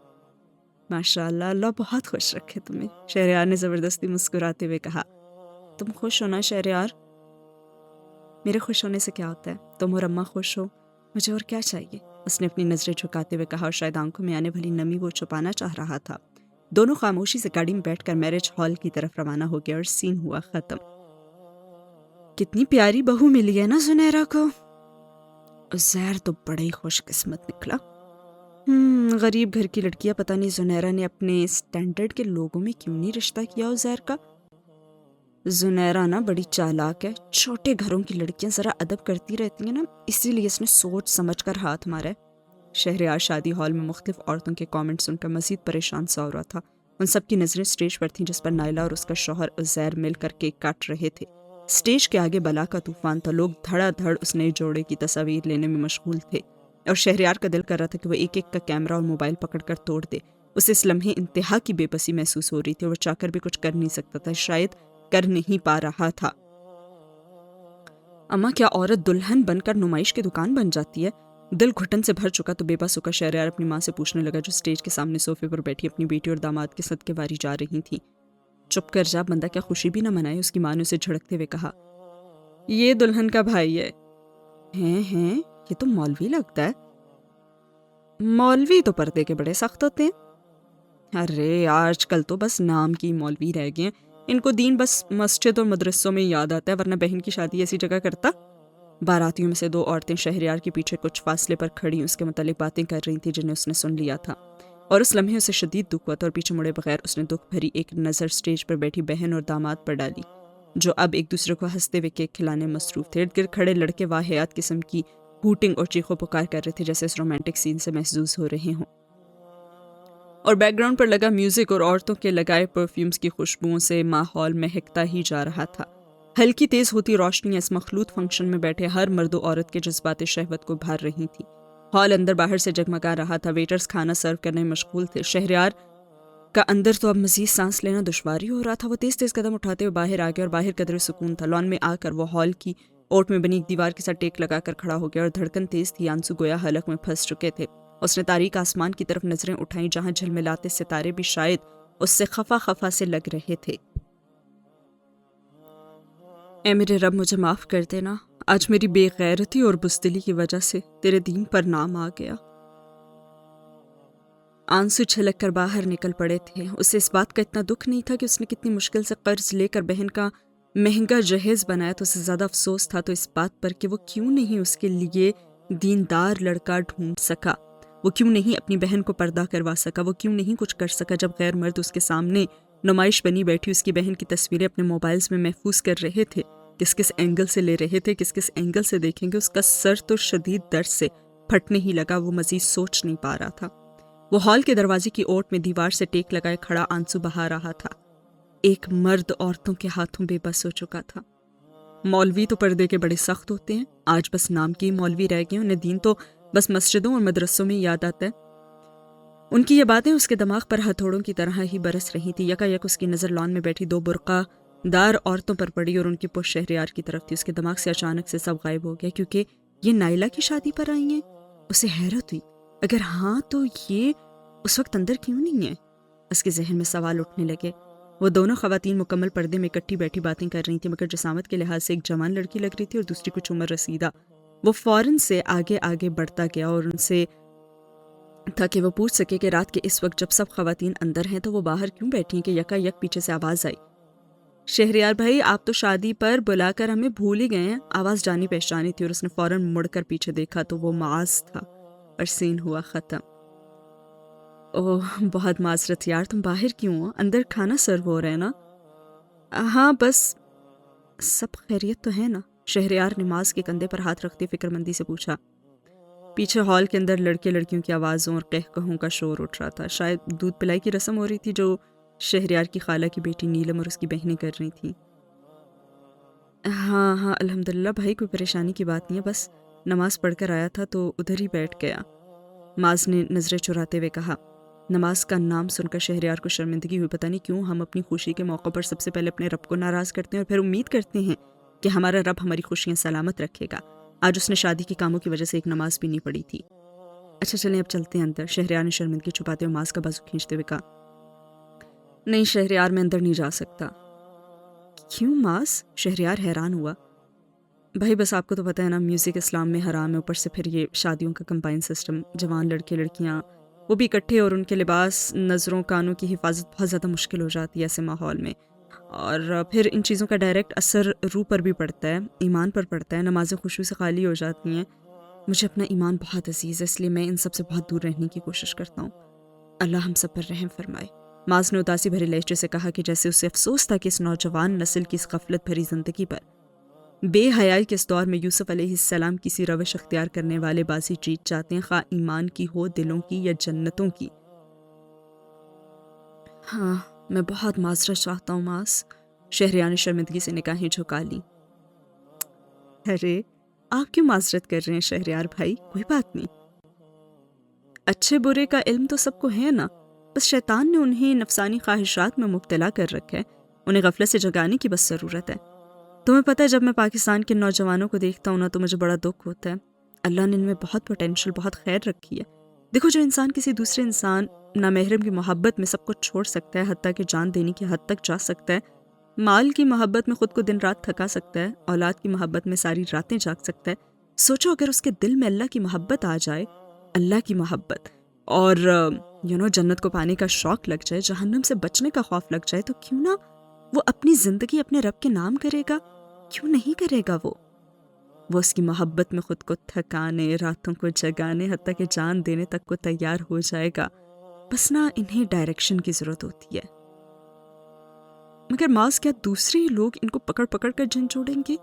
ماشاء اللہ، اللہ بہت خوش رکھے تمہیں، شہریار نے زبردستی مسکراتے ہوئے کہا۔ تم خوش ہونا شہریار، میرے خوش ہونے سے کیا ہوتا ہے؟ تم اور اماں خوش ہو، مجھے اور کیا چاہیے؟ اس نے اپنی نظریں جھکاتے ہوئے کہا، اور شاید آنکھوں میں آنے والی نمی وہ چھپانا چاہ رہا تھا۔ دونوں خاموشی سے گاڑی میں بیٹھ کر میرج ہال کی طرف روانہ ہو گیا اور سین ہوا ختم۔ کتنی پیاری بہو ملی ہے نا زنیرہ کو، عزیر تو بڑا ہی خوش قسمت نکلا۔ غریب گھر کی لڑکیاں، پتہ نہیں زنیرہ نے اپنے اسٹینڈرڈ کے لوگوں میں کیوں نہیں رشتہ کیا عزیر کا۔ زنیرہ نا بڑی چالاک ہے، چھوٹے گھروں کی لڑکیاں ذرا ادب کرتی رہتی ہیں نا، اسی لیے اس نے سوچ سمجھ کر ہاتھ مارا ہے۔ شہریار شادی ہال میں مختلف عورتوں کے کامنٹ سن کر مزید پریشان سا ہو رہا تھا۔ ان سب کی نظریں سٹیج پر تھیں جس پر نائلہ اور اس کا شوہر عزیر مل کر کیک کاٹ رہے تھے۔ سٹیج کے آگے بلا کا طوفان تھا، لوگ دھڑا دھڑ اس نئے جوڑے کی تصاویر لینے میں مشغول تھے، اور شہریار کا دل کر رہا تھا کہ وہ ایک ایک کا کیمرہ اور موبائل پکڑ کر توڑ دے۔ اسے اس لمحے انتہا کی بے بسی محسوس ہو رہی تھی اور وہ چاہ کر بھی کچھ کر نہیں سکتا تھا، شاید کر نہیں پا رہا تھا۔ اماں، کیا عورت دلہن بن کر نمائش کی دکان بن جاتی ہے؟ دل گھٹن سے بھر چکا تو بے بس ہو کر شہریار اپنی ماں سے پوچھنے لگا، جو سٹیج کے سامنے صوفے پر بیٹھی اپنی بیٹی اور داماد کے صدقے واری جا رہی تھی۔ چپ کر جا، بندہ کیا خوشی بھی نہ منائے؟ اس کی ماں نے اسے جھڑکتے ہوئے کہا۔ یہ دلہن کا بھائی ہے۔ ہیں یہ تو مولوی لگتا ہے۔ مولوی تو پردے کے بڑے سخت ہوتے ہیں۔ ارے آج کل تو بس نام کی مولوی رہ گئے ہیں، ان کو دین بس مسجد اور مدرسوں میں یاد آتا ہے، ورنہ بہن کی شادی ایسی جگہ کرتا۔ باراتیوں میں سے دو عورتیں شہریار کے پیچھے کچھ فاصلے پر کھڑی اس کے متعلق باتیں کر رہی تھیں جنہیں اس نے سن لیا تھا، اور اس لمحے اسے شدید دکھ ہوا تھا، اور پیچھے مڑے بغیر اس نے دکھ بھری ایک نظر سٹیج پر بیٹھی بہن اور داماد پر ڈالی، جو اب ایک دوسرے کو ہنستے ہوئے کیک کھلانے مصروف تھے۔ ارد گرد کھڑے لڑکے واہیات قسم کی ہوٹنگ اور چیخو پکار کر رہے تھے، جیسے اس رومانٹک سین سے محظوظ ہو رہے ہوں، اور بیک گراؤنڈ پر لگا میوزک اور عورتوں کے لگائے پرفیومز کی خوشبوؤں سے ماحول مہکتا ہی جا رہا تھا۔ ہلکی تیز ہوتی روشنیاں اس مخلوط فنکشن میں بیٹھے ہر مرد و عورت کے جذبات شہوت کو بھر رہی تھی۔ ہال اندر باہر سے جگمگا رہا تھا، ویٹرز کھانا سرو کرنے میں مشغول تھے۔ شہریار کا اندر تو اب مزید سانس لینا دشواری ہو رہا تھا۔ وہ تیز تیز قدم اٹھاتے ہوئے باہر آ گیا، اور باہر قدر سکون تھا۔ لان میں آ کر وہ ہال کی اوٹ میں بنی ایک دیوار کے ساتھ ٹیک لگا کر کھڑا ہو گیا، اور دھڑکن تیز تھی، آنسو گویا حلق میں پھنس چکے تھے۔ اس نے تاریک آسمان کی طرف نظریں اٹھائیں، جہاں جھلملاتے ستارے بھی شاید اس سے خفا خفا سے لگ رہے تھے۔ اے میرے رب، مجھے معاف کر دینا، آج میری بے غیرتی اور بزدلی کی وجہ سے تیرے دین پر نام آ گیا۔ آنسو چھلک کر باہر نکل پڑے تھے۔ اسے اس بات کا اتنا دکھ نہیں تھا کہ اس نے کتنی مشکل سے قرض لے کر بہن کا مہنگا جہیز بنایا، تو اسے زیادہ افسوس تھا تو اس بات پر کہ وہ کیوں نہیں اس کے لیے دیندار لڑکا ڈھونڈ سکا، وہ کیوں نہیں اپنی بہن کو پردہ کروا سکا، وہ کیوں نہیں کچھ کر سکا جب غیر مرد اس کے سامنے نمائش بنی بیٹھی اس کی بہن کی تصویریں اپنے موبائلز میں محفوظ کر رہے تھے، کس کس اینگل سے لے رہے تھے، کس کس اینگل سے دیکھیں گے۔ اس کا سر تو شدید درد سے پھٹنے ہی لگا، وہ مزید سوچ نہیں پا رہا تھا۔ وہ ہال کے دروازے کی اوٹ میں دیوار سے ٹیک لگائے کھڑا آنسو بہا رہا تھا۔ ایک مرد عورتوں کے ہاتھوں بے بس ہو چکا تھا۔ مولوی تو پردے کے بڑے سخت ہوتے ہیں، آج بس نام کے مولوی رہ گئے، انہیں دین تو بس مسجدوں اور مدرسوں میں یاد آتا ہے۔ ان کی یہ باتیں اس کے دماغ پر ہتھوڑوں کی طرح ہی برس رہی تھی۔ یکا یک اس کی نظر لان میں بیٹھی دو برقع دار عورتوں پر پڑی، اور ان کی پشت شہریار کی طرف تھی۔ اس کے دماغ سے اچانک سے سب غائب ہو گیا، کیونکہ یہ نائلہ کی شادی پر آئی ہیں۔ اسے حیرت ہوئی، اگر ہاں تو یہ اس وقت اندر کیوں نہیں ہے؟ اس کے ذہن میں سوال اٹھنے لگے۔ وہ دونوں خواتین مکمل پردے میں اکٹھی بیٹھی باتیں کر رہی تھیں، مگر جسامت کے لحاظ سے ایک جوان لڑکی لگ رہی تھی اور دوسری کچھ عمر رسیدہ۔ وہ فوراً سے آگے آگے بڑھتا گیا اور ان سے تاکہ وہ پوچھ سکے کہ رات کے اس وقت جب سب خواتین اندر ہیں تو وہ باہر کیوں بیٹھی ہیں، کہ یکا یک پیچھے سے آواز آئی، شہریار بھائی، آپ تو شادی پر بلا کر ہمیں بھول ہی گئے ہیں۔ آواز جانی پہچانی تھی، اور اس نے فوراً مڑ کر پیچھے دیکھا تو وہ معاذ تھا، اور سین ہوا ختم۔ اوہ بہت معذرت یار، تم باہر کیوں ہو؟ اندر کھانا سرو ہو رہا ہے نا؟ ہاں بس۔ سب خیریت تو ہے نا؟ شہریار نے معاذ کے کندھے پر ہاتھ رکھتے فکر مندی سے پوچھا۔ پیچھے ہال کے اندر لڑکے لڑکیوں کی آوازوں اور قہقہوں کا شور اٹھ رہا تھا، شاید دودھ پلائی کی رسم ہو رہی تھی جو شہریار کی خالہ کی بیٹی نیلم اور اس کی بہنیں کر رہی تھیں۔ ہاں الحمدللہ بھائی، کوئی پریشانی کی بات نہیں ہے، بس نماز پڑھ کر آیا تھا تو ادھر ہی بیٹھ گیا، معاذ نے نظریں چراتے ہوئے کہا۔ نماز کا نام سن کر شہریار کو شرمندگی ہوئی، پتہ نہیں کیوں ہم اپنی خوشی کے موقع پر سب سے پہلے اپنے رب کو ناراض کرتے ہیں اور پھر امید کرتے ہیں کہ ہمارا رب ہماری خوشیاں سلامت رکھے گا۔ آج اس نے شادی کے کاموں کی وجہ سے ایک نماز بھی نہیں پڑھی تھی۔ اچھا چلیں اب چلتے ہیں اندر، شہریار نے شرمندگی چھپاتے ہوئے معاذ کا بازو کھینچتے ہوئے کہا۔ نہیں شہریار، میں اندر نہیں جا سکتا۔ کیوں معاذ؟ شہریار حیران ہوا۔ بھائی بس آپ کو تو پتہ ہے نا، میوزک اسلام میں حرام ہے، اوپر سے پھر یہ شادیوں کا کمبائن سسٹم، جوان لڑکے لڑکیاں وہ بھی اکٹھے، اور ان کے لباس، نظروں، کانوں کی حفاظت بہت زیادہ مشکل ہو جاتی ہے ایسے ماحول میں، اور پھر ان چیزوں کا ڈائریکٹ اثر روح پر بھی پڑتا ہے، ایمان پر پڑتا ہے، نمازیں خشوع سے خالی ہو جاتی ہیں۔ مجھے اپنا ایمان بہت عزیز ہے، اس لیے میں ان سب سے بہت دور رہنے کی کوشش کرتا ہوں۔ اللہ ہم سب پر رحم فرمائے۔ معاذ نے اداسی بھرے لہجے سے کہا کہ جیسے اسے افسوس تھا کہ اس نوجوان نسل کی اس غفلت بھری زندگی پر، بے حیائی کے اس دور میں یوسف علیہ السلام کسی روش اختیار کرنے والے بازی جیت جاتے ہیں، خواہ ایمان کی ہو، دلوں کی یا جنتوں کی۔ ہاں میں بہت معذرت چاہتا ہوں معاذ، شہریار نے شرمندگی سے نگاہیں جھکا لی۔ ارے آپ کیوں معذرت کر رہے ہیں شہریار بھائی، کوئی بات نہیں، اچھے برے کا علم تو سب کو ہے نا، بس شیطان نے انہیں نفسانی خواہشات میں مبتلا کر رکھا ہے، انہیں غفلت سے جگانے کی بس ضرورت ہے۔ تمہیں پتہ ہے جب میں پاکستان کے نوجوانوں کو دیکھتا ہوں نا تو مجھے بڑا دکھ ہوتا ہے۔ اللہ نے ان میں بہت پوٹینشل، بہت خیر رکھی ہے۔ دیکھو جو انسان کسی دوسرے انسان نامحرم کی محبت میں سب کچھ چھوڑ سکتا ہے، حتیٰ کہ جان دینے کی حد تک جا سکتا ہے، مال کی محبت میں خود کو دن رات تھکا سکتا ہے، اولاد کی محبت میں ساری راتیں جاگ سکتا ہے، سوچو اگر اس کے دل میں اللہ کی محبت آ جائے، اللہ کی محبت، اور جنت کو پانے کا شوق لگ جائے، جہنم سے بچنے کا خوف لگ جائے، تو کیوں نہ وہ اپنی زندگی اپنے رب کے نام کرے گا؟ کیوں نہیں کرے گا؟ وہ اس کی محبت میں خود کو تھکانے، راتوں کو جگانے، حتیٰ کہ جان دینے تک کو تیار ہو جائے گا۔ بس نا انہیں ڈائریکشن کی ضرورت ہوتی ہے۔ مگر معاذ کیا دوسرے لوگ ان کو پکڑ پکڑ کر جن چھوڑیں گے؟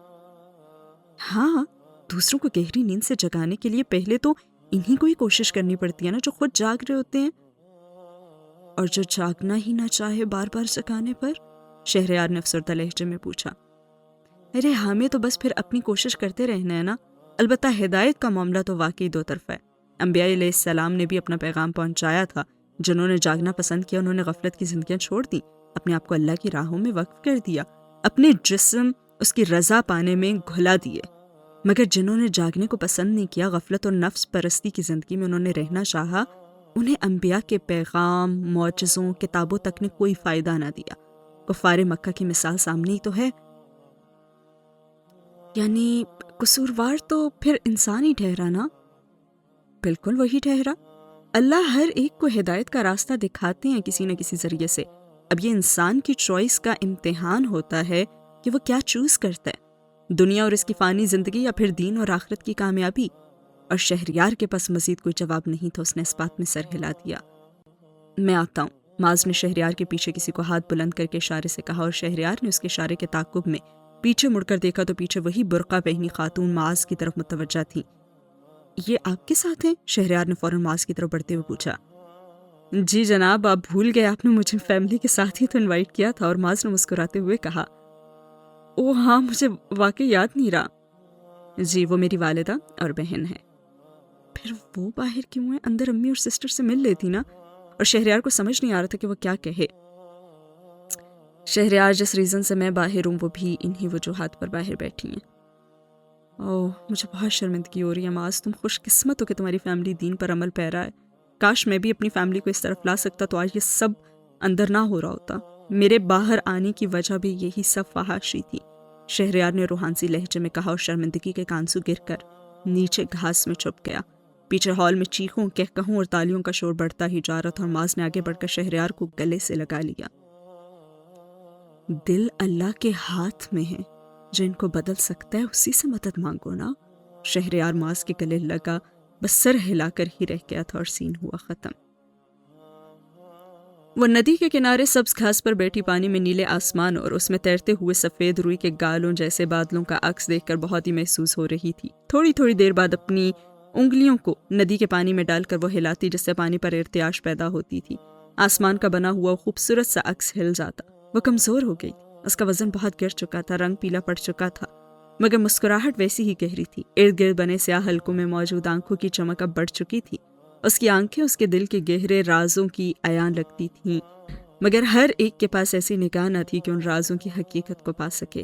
ہاں، دوسروں کو گہری نیند سے جگانے کے لیے پہلے تو انہیں کو ہی کوشش کرنی پڑتی ہے نا، جو خود جاگ رہے ہوتے ہیں، اور جو جاگنا ہی نہ چاہے بار بار جگانے پر، شہریار نے افسردہ لہجے میں پوچھا۔ ارے ہمیں تو بس پھر اپنی کوشش کرتے رہنا ہے نا، البتہ ہدایت کا معاملہ تو واقعی دو طرفہ ہے۔ انبیاء علیہ السلام نے بھی اپنا پیغام پہنچایا تھا، جنہوں نے جاگنا پسند کیا انہوں نے غفلت کی زندگیاں چھوڑ دیں، اپنے آپ کو اللہ کی راہوں میں وقف کر دیا، اپنے جسم اس کی رضا پانے میں گھلا دیے۔ مگر جنہوں نے جاگنے کو پسند نہیں کیا، غفلت اور نفس پرستی کی زندگی میں انہوں نے رہنا چاہا، انہیں انبیاء کے پیغام، معجزوں، کتابوں تک نے کوئی فائدہ نہ دیا۔ کفار مکہ کی مثال سامنے ہی تو ہے۔ یعنی قصوروار تو پھر انسان ہی ٹھہرا نا؟ بالکل وہی ٹھہرا۔ اللہ ہر ایک کو ہدایت کا راستہ دکھاتے ہیں کسی نہ کسی ذریعے سے، اب یہ انسان کی چوائس کا امتحان ہوتا ہے کہ وہ کیا چوز کرتا ہے، دنیا اور اس کی فانی زندگی یا پھر دین اور آخرت کی کامیابی۔ اور شہریار کے پاس مزید کوئی جواب نہیں تھا، اس نے اس بات میں سر ہلا دیا۔ میں آتا ہوں، معاذ نے شہریار کے پیچھے کسی کو ہاتھ بلند کر کے اشارے سے کہا، اور شہریار نے اس کے اشارے کے تعاقب میں پیچھے مڑ کر دیکھا تو پیچھے وہی برقع پہنی خاتون معاذ کی طرف متوجہ تھی۔ یہ آپ کے ساتھ ہیں؟ شہریار نے فوراً معاذ کی طرف بڑھتے ہوئے پوچھا۔ جی جناب، آپ بھول گئے، آپ نے مجھے فیملی کے ساتھ ہی تو انوائٹ کیا تھا، اور معاذ نے مسکراتے ہوئے کہا۔ او ہاں، مجھے واقعی یاد نہیں رہا۔ جی وہ میری والدہ اور بہن ہے۔ پھر وہ باہر کیوں ہے؟ اندر امی اور سسٹر سے مل لیتی نا۔ اور شہریار کو سمجھ نہیں آ رہا تھا کہ وہ کیا کہے۔ شہریار، جس ریزن سے میں باہر ہوں وہ بھی انہی وجوہات پر باہر بیٹھی ہیں۔ اوہ مجھے بہت شرمندگی ہو رہی ہے معاذ، تم خوش قسمت ہو کہ تمہاری فیملی دین پر عمل پیرا ہے، کاش میں بھی اپنی فیملی کو اس طرف لا سکتا تو آج یہ سب اندر نہ ہو رہا ہوتا۔ میرے باہر آنے کی وجہ بھی یہی سب فحاشی تھی، شہریار نے روحانسی لہجے میں کہا، اور شرمندگی کے کانسو گر کر نیچے گھاس میں چھپ گیا۔ پیچھے ہال میں چیخوں، کہکہوں اور تالیوں کا شور بڑھتا ہی جا رہا تھا، اور معاذ نے آگے بڑھ کر شہریار کو گلے سے لگا لیا۔ دل اللہ کے ہاتھ میں ہے، جو ان کو بدل سکتا ہے اسی سے مدد مانگو نا۔ شہریار معاذ کے گلے لگا، بس سر ہلا کر ہی رہ گیا تھا اور سین ہوا ختم۔ وہ ندی کے کنارے سبز گھاس پر بیٹھی پانی میں نیلے آسمان اور اس میں تیرتے ہوئے سفید روئی کے گالوں جیسے بادلوں کا عکس دیکھ کر بہت ہی محسوس ہو رہی تھی۔ تھوڑی تھوڑی دیر بعد اپنی انگلیوں کو ندی کے پانی میں ڈال کر وہ ہلاتی، جس سے پانی پر ارتعاش پیدا ہوتی تھی۔ آسمان کا بنا ہوا خوبصورت سا عکس ہل جاتا۔ وہ کمزور ہو گئی، اس کا وزن بہت گر چکا تھا، رنگ پیلا پڑ چکا تھا، مگر مسکراہٹ ویسی ہی گہری تھی۔ ارد گرد بنے سیاہ حلقوں میں موجود آنکھوں کی چمک اب بڑھ چکی تھی۔ اس کی آنکھیں اس کے دل کے گہرے رازوں کی عیاں لگتی تھیں، مگر ہر ایک کے پاس ایسی نگاہ نہ تھی کہ ان رازوں کی حقیقت کو پا سکے۔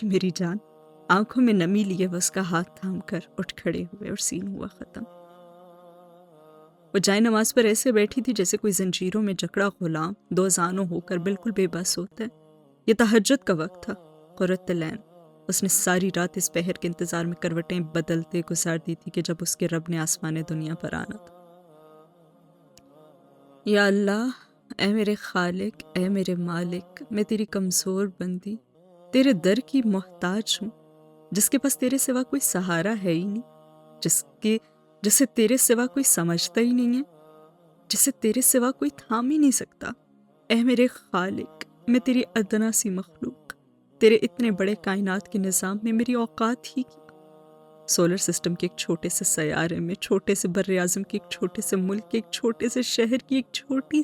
جی میری جان۔ آنکھوں میں نمی لیے وہ اس کا ہاتھ تھام کر اٹھ کھڑے ہوئے اور سین ہوا ختم۔ وہ جائے نماز پر ایسے بیٹھی تھی جیسے کوئی زنجیروں میں جکڑا غلام دو زانوں ہو کر بالکل بے بس ہوتا ہے۔ یہ تہجد کا وقت تھا، قرۃ العین۔ اس نے ساری رات اس پہر کے انتظار میں کروٹیں بدلتے گزار دی تھی کہ جب اس کے رب نے آسمان دنیا پر آنا تھا۔ یا اللہ، اے میرے خالق، اے میرے مالک، میں تیری کمزور بندی تیرے در کی محتاج ہوں، جس کے پاس تیرے سوا کوئی سہارا ہے ہی نہیں، جسے تیرے سوا کوئی سمجھتا ہی نہیں ہے، جسے تیرے سوا کوئی تھام ہی نہیں سکتا۔ اے میرے خالق، میں تیری ادنا سی مخلوق، تیرے اتنے بڑے کائنات کے نظام میں میری اوقات ہی کیا۔ سولر سسٹم کے ایک چھوٹے سے سیارے میں، چھوٹے سے بر اعظم کے ایک چھوٹے سے ملک کے ایک چھوٹے سے شہر کی ایک چھوٹی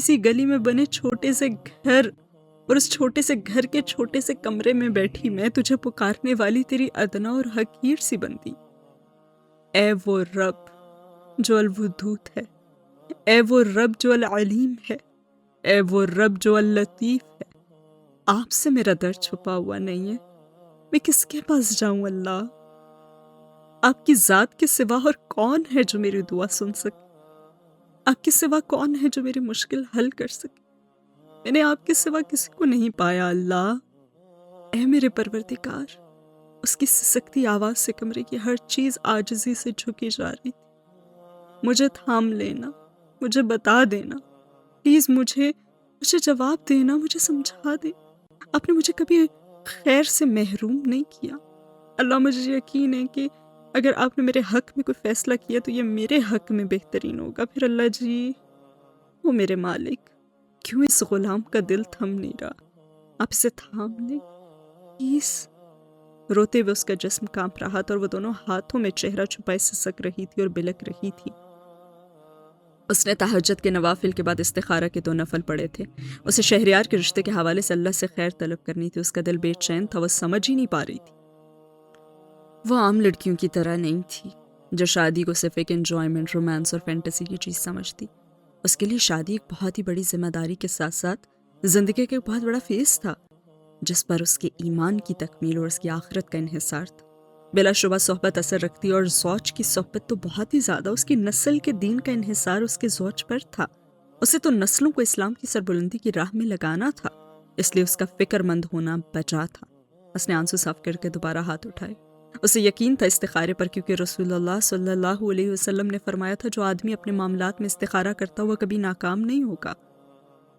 سی گلی میں بنے چھوٹے سے گھر، اور اس چھوٹے سے گھر کے چھوٹے سے کمرے میں بیٹھی میں تجھے پکارنے والی تیری ادنا اور حقیر سی بندی۔ اے وہ رب جو الودود ہے، اے وہ رب جو العلیم ہے، اے وہ رب جو اللطیف ہے، آپ سے میرا درد چھپا ہوا نہیں ہے، میں کس کے پاس جاؤں اللہ؟ آپ کی ذات کے سوا اور کون ہے جو میری دعا سن سکے؟ آپ کے سوا کون ہے جو میری مشکل حل کر سکے؟ میں نے آپ کے سوا کسی کو نہیں پایا اللہ۔ اے میرے پروردگار، اس کی سسکتی آواز سے کمرے کی ہر چیز عاجزی سے جھکی جا رہی تھی۔ مجھے تھام لینا، مجھے بتا دینا، پلیز مجھے جواب دینا، مجھے سمجھا دے۔ آپ نے مجھے کبھی خیر سے محروم نہیں کیا اللہ۔ مجھے یقین ہے کہ اگر آپ نے میرے حق میں کوئی فیصلہ کیا تو یہ میرے حق میں بہترین ہوگا۔ پھر اللہ جی، وہ میرے مالک، کیوں اس غلام کا دل تھم نہیں رہا؟ آپ اسے تھام لیں پلیز۔ روتے ہوئے اس کا جسم کانپ رہا تھا اور وہ دونوں ہاتھوں میں چہرہ چھپائے سسک رہی تھی اور بلک رہی تھی۔ اس نے تہجد کے نوافل کے بعد استخارہ کے 2 نفل پڑھے تھے۔ اسے شہریار کے رشتے کے حوالے سے اللہ سے خیر طلب کرنی تھی۔ اس کا دل بے چین تھا، وہ سمجھ ہی نہیں پا رہی تھی۔ وہ عام لڑکیوں کی طرح نہیں تھی جو شادی کو صرف ایک انجوائمنٹ، رومانس اور فینٹیسی کی چیز سمجھتی۔ اس کے لیے شادی ایک بہت ہی بڑی ذمہ داری کے ساتھ ساتھ زندگی کا ایک بہت بڑا فیس تھا، جس پر اس کے ایمان کی تکمیل اور اس کی آخرت کا انحصار تھا۔ بلا شبہ صحبت اثر رکھتی اور زوج کی صحبت تو بہت ہی زیادہ۔ اس کی نسل کے دین کا انحصار اس کے زوج پر تھا۔ اسے تو نسلوں کو اسلام کی سربلندی کی راہ میں لگانا تھا، اس لیے اس کا فکر مند ہونا بجا تھا۔ اس نے آنسو صاف کر کے دوبارہ ہاتھ اٹھائے۔ اسے یقین تھا استخارے پر، کیونکہ رسول اللہ صلی اللہ علیہ وسلم نے فرمایا تھا جو آدمی اپنے معاملات میں استخارہ کرتا ہوا کبھی ناکام نہیں ہوگا۔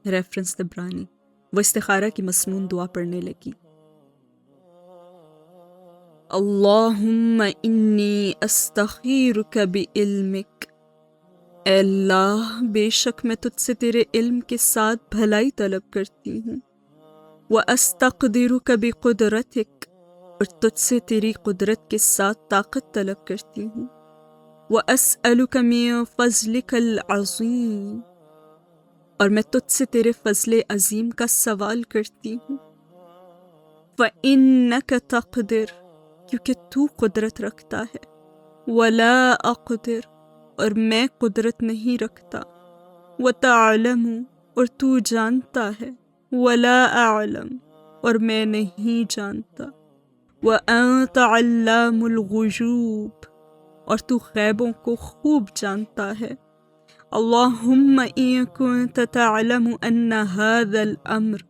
ریفرنس طبرانی۔ وہ استخارہ کی مسنون دعا پڑھنے لگی۔ اللہم انی استخیرک بعلمک، اے اللہ بے شک میں تجھ سے تیرے علم کے ساتھ بھلائی طلب کرتی ہوں، وَأَسْتَقْدِرُكَ بِقُدْرَتِكَ، اور تجھ سے تیری قدرت کے ساتھ طاقت طلب کرتی ہوں، وَأَسْأَلُكَ مِن فَضْلِكَ الْعَظِيمِ، اور میں تجھ سے تیرے فضل عظیم کا سوال کرتی ہوں، فَإِنَّكَ تَقْدِرُ، کیونکہ تو قدرت رکھتا ہے، وَلَا أَقْدِرُ، اور میں قدرت نہیں رکھتا، وَتَعْلَمُ، اور تو جانتا ہے، وَلَا أَعْلَمُ، اور میں نہیں جانتا، وَأَنْتَ عَلَّامُ الْغُيُوبِ، اور تو غیبوں کو خوب جانتا ہے۔ اللہم إِن كُنْتَ تَعْلَمُ أَنَّ هَذَا الْأَمْرَ،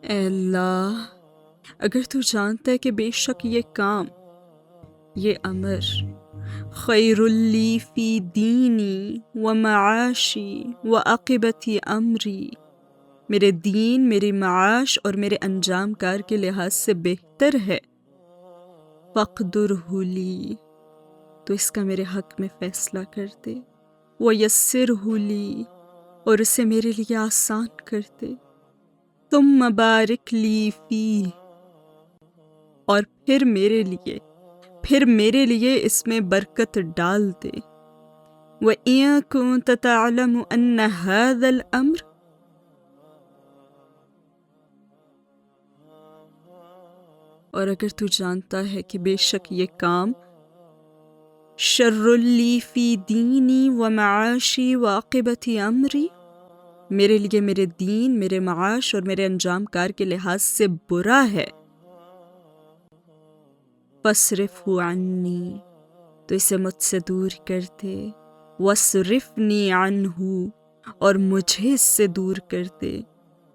اے اللہ اگر تو جانتا ہے کہ بے شک یہ کام، یہ امر، خیر لی فی دینی و معاشی و عاقبت امری، میرے دین، میری معاش اور میرے انجام کار کے لحاظ سے بہتر ہے، فاقدرہ لی، تو اس کا میرے حق میں فیصلہ کر دے، ویسرہ لی، اور اسے میرے لیے آسان کر دے، ثم بارک لی فیہ، اور پھر میرے لیے اس میں برکت ڈال دے، وَإِن كُنْتَ تَعْلَمُ أَنَّ هَذَا الْأَمْرَ، اور اگر تو جانتا ہے کہ بے شک یہ کام شر لی فی دینی و معاشی و عاقبت امری، میرے لیے میرے دین، میرے معاش اور میرے انجام کار کے لحاظ سے برا ہے، فاصرفہ عنی، تو اسے مجھ سے دور کر دے، واصرفنی عنہ، اور مجھے اس سے دور کر دے،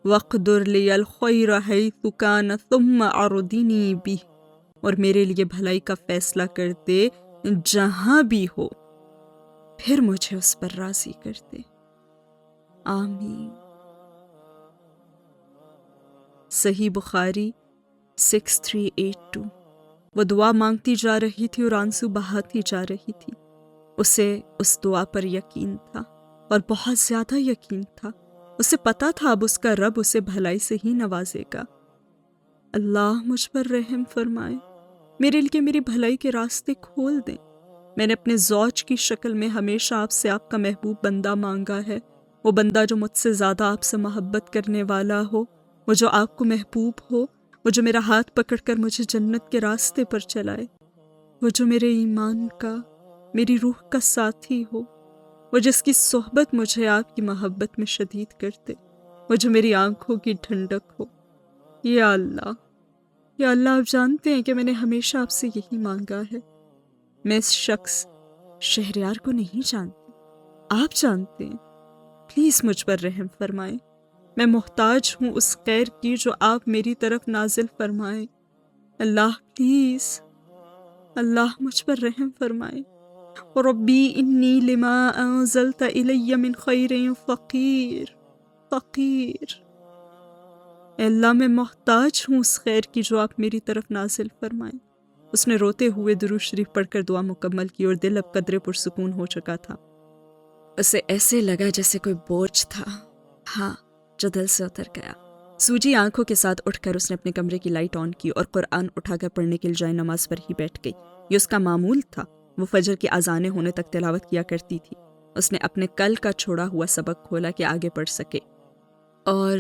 واقدر لی الخیر حیث کان ثم اردنی بہ، اور میرے لیے بھلائی کا فیصلہ کر دے جہاں بھی ہو، پھر مجھے اس پر راضی کر دے، آمین۔ صحیح بخاری 6382۔ وہ دعا مانگتی جا رہی تھی اور آنسو بہاتی جا رہی تھی۔ اسے اس دعا پر یقین تھا، اور بہت زیادہ یقین تھا۔ اسے پتا تھا اب اس کا رب اسے بھلائی سے ہی نوازے گا۔ اللہ مجھ پر رحم فرمائے، میرے لیے میری بھلائی کے راستے کھول دیں۔ میں نے اپنے زوج کی شکل میں ہمیشہ آپ سے آپ کا محبوب بندہ مانگا ہے، وہ بندہ جو مجھ سے زیادہ آپ سے محبت کرنے والا ہو، وہ جو آپ کو محبوب ہو، وہ جو میرا ہاتھ پکڑ کر مجھے جنت کے راستے پر چلائے، وہ جو میرے ایمان کا، میری روح کا ساتھی ہو، وہ جس کی صحبت مجھے آپ کی محبت میں شدید کر دے، وہ جو میری آنکھوں کی ٹھنڈک ہو۔ یا اللہ، یا اللہ، آپ جانتے ہیں کہ میں نے ہمیشہ آپ سے یہی مانگا ہے۔ میں اس شخص شہریار کو نہیں جانتی، آپ جانتے ہیں۔ پلیز مجھ پر رحم فرمائیں، میں محتاج ہوں اس خیر کی جو آپ میری طرف نازل فرمائیں۔ اللہ پلیز، اللہ مجھ پر رحم فرمائیں۔ ربی انی لما انزلت الی من خیر فقیر، فقیر۔ اے اللہ، میں محتاج ہوں اس خیر کی جو آپ میری طرف نازل فرمائیں۔ اس نے روتے ہوئے درود شریف پڑھ کر دعا مکمل کی اور دل اب قدرے پرسکون ہو چکا تھا۔ اسے ایسے لگا جیسے کوئی بوجھ تھا، ہاں، جو دل سے اتر گیا۔ سوجی آنکھوں کے ساتھ اٹھ کر اس نے اپنے کمرے کی لائٹ آن کی اور قرآن اٹھا کر پڑھنے کے لیے نماز پر ہی بیٹھ گئی۔ یہ اس کا معمول تھا، وہ فجر کی اذانیں ہونے تک تلاوت کیا کرتی تھی۔ اس نے اپنے کل کا چھوڑا ہوا سبق کھولا کہ آگے پڑھ سکے، اور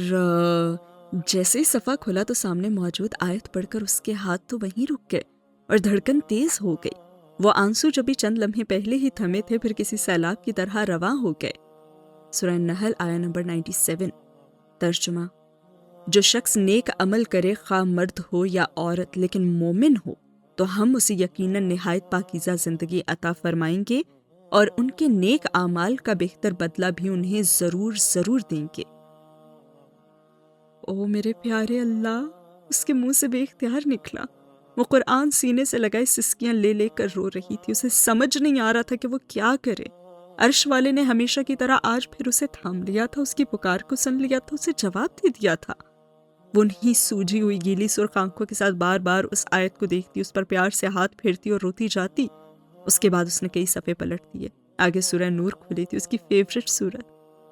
جیسے ہی صفحہ کھولا تو سامنے موجود آیت پڑھ کر اس کے ہاتھ تو وہیں رک گئے اور دھڑکن تیز ہو گئی۔ وہ آنسو جو بھی چند لمحے پہلے ہی تھمے تھے پھر کسی سیلاب کی طرح رواں ہو گئے۔ سورہ نحل آیہ نمبر 97۔ ترجمہ: جو شخص نیک عمل کرے، خواہ مرد ہو یا عورت، لیکن مومن ہو، تو ہم اسے یقیناً نہایت پاکیزہ زندگی عطا فرمائیں گے اور ان کے نیک اعمال کا بہتر بدلہ بھی انہیں ضرور ضرور دیں گے۔ او میرے پیارے اللہ، اس کے منہ سے بے اختیار نکلا۔ وہ قرآن سینے سے لگائے سسکیاں لے لے کر رو رہی تھی۔ اسے سمجھ نہیں آ رہا تھا کہ وہ کیا کرے۔ عرش والے نے ہمیشہ کی طرح آج پھر اسے تھام لیا تھا، اس کی پکار کو سن لیا تھا، اسے جواب دے دیا تھا۔ وہ نہیں سوجی ہوئی گیلی سرخ آنکھوں کے ساتھ بار بار اس آیت کو دیکھتی، اس پر پیار سے ہاتھ پھیرتی اور روتی جاتی۔ اس کے بعد اس نے کئی صفحے پلٹ دیے۔ آگے سورہ نور کھلی تھی، اس کی فیورٹ سورت۔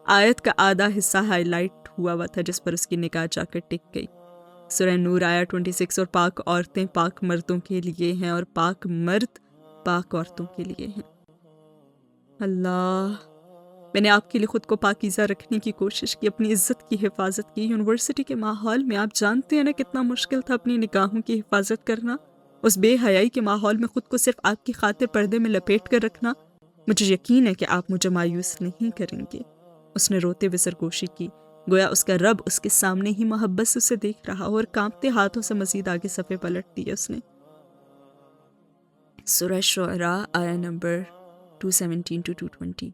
آیت کا آدھا حصہ ہائی لائٹ ہوا تھا جس پر اس کی نگاہ جا کر ٹک گئی۔ سورہ نور آیا 26۔ اور پاک عورتیں پاک مردوں کے لیے ہیں اور پاک مرد پاک عورتوں کے لیے ہیں۔ اللہ، میں نے آپ کے لیے خود کو پاکیزہ رکھنے کی کوشش کی، اپنی عزت کی حفاظت کی۔ یونیورسٹی کے ماحول میں آپ جانتے ہیں نا کتنا مشکل تھا اپنی نگاہوں کی حفاظت کرنا۔ اس بے حیائی کے ماحول میں خود کو صرف آپ کی خاطر پردے میں لپیٹ کر رکھنا۔ مجھے یقین ہے کہ آپ مجھے مایوس نہیں کریں گے۔ اس نے روتے ہوئے سرگوشی کی، گویا اس کا رب اس کے سامنے ہی محبت سے اسے دیکھ رہا اور کانپتے ہاتھوں سے مزید آگے صفحے پلٹ دیے اس نے۔ سورہ شعراء آیہ نمبر 217-220۔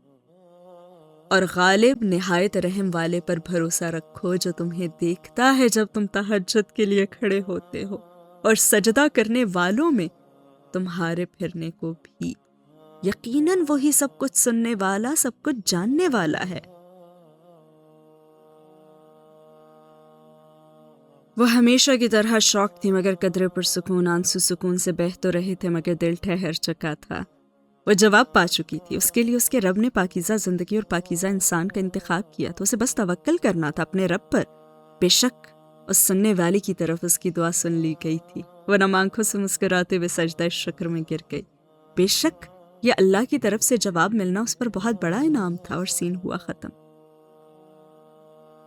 اور غالب نہایت رحم والے پر بھروسہ رکھو جو تمہیں دیکھتا ہے جب تم تہجد کے لیے کھڑے ہوتے ہو، اور سجدہ کرنے والوں میں تمہارے پھرنے کو بھی۔ یقیناً وہی سب کچھ سننے والا، سب کچھ جاننے والا ہے۔ وہ ہمیشہ کی طرح شوق تھی مگر قدرے پر سکون، آنسو سکون سے بہہ تو رہے تھے مگر دل ٹھہر چکا تھا۔ وہ جواب پا چکی تھی، اس کے لیے اس کے رب نے پاکیزہ زندگی اور پاکیزہ انسان کا انتخاب کیا تو اسے بس توکل کرنا تھا اپنے رب پر۔ بے شک اس سننے والی کی طرف اس کی دعا سن لی گئی تھی۔ وہ نم آنکھوں سے مسکراتے ہوئے سجدہ شکر میں گر گئی۔ بے شک یہ اللہ کی طرف سے جواب ملنا اس پر بہت بڑا انعام تھا، اور سین ہوا ختم۔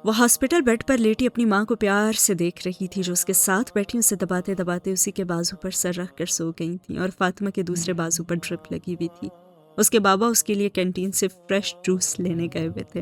وہ ہاسپٹل بیڈ پر لیٹی اپنی ماں کو پیار سے دیکھ رہی تھی جو اس کے ساتھ بیٹھی اسے دباتے دباتے اسی کے بازو پر سر رکھ کر سو گئی تھیں، اور فاطمہ کے دوسرے بازو پر ڈرپ لگی ہوئی تھی۔ اس کے بابا اس کے لیے کینٹین سے فریش جوس لینے گئے ہوئے تھے۔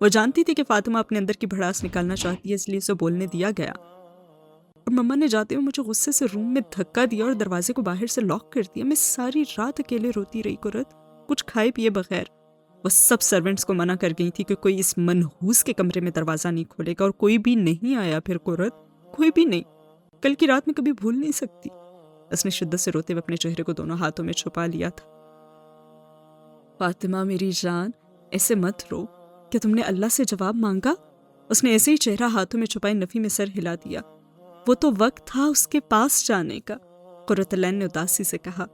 وہ جانتی تھی کہ فاطمہ اپنے اندر کی بھڑاس نکالنا چاہتی ہے، اس لیے اسے بولنے دیا گیا، اور مما نے جاتے ہوئے مجھے غصے سے روم میں دھکا دیا اور دروازے کو باہر سے لاک کر دیا۔ میں ساری رات اکیلے روتی رہی قرت، کچھ کھائے پیے بغیر۔ وہ سب سرونٹس کو منع کر گئی تھی کہ کوئی اس منحوس کے کمرے میں دروازہ نہیں کھولے گا، اور کوئی بھی نہیں آیا پھر قرت، کوئی بھی نہیں۔ کل کی رات میں کبھی بھول نہیں سکتی۔ اس نے شدت سے روتے ہوئے اپنے چہرے کو دونوں ہاتھوں میں چھپا لیا تھا۔ فاطمہ میری جان، ایسے مت رو، کہ تم نے اللہ سے جواب مانگا؟ اس نے ایسے ہی چہرہ ہاتھوں میں چھپائے نفی میں سر ہلا دیا۔ وہ تو وقت تھا اس کے پاس جانے کا، قرۃ العین نے اداسی سے کہا۔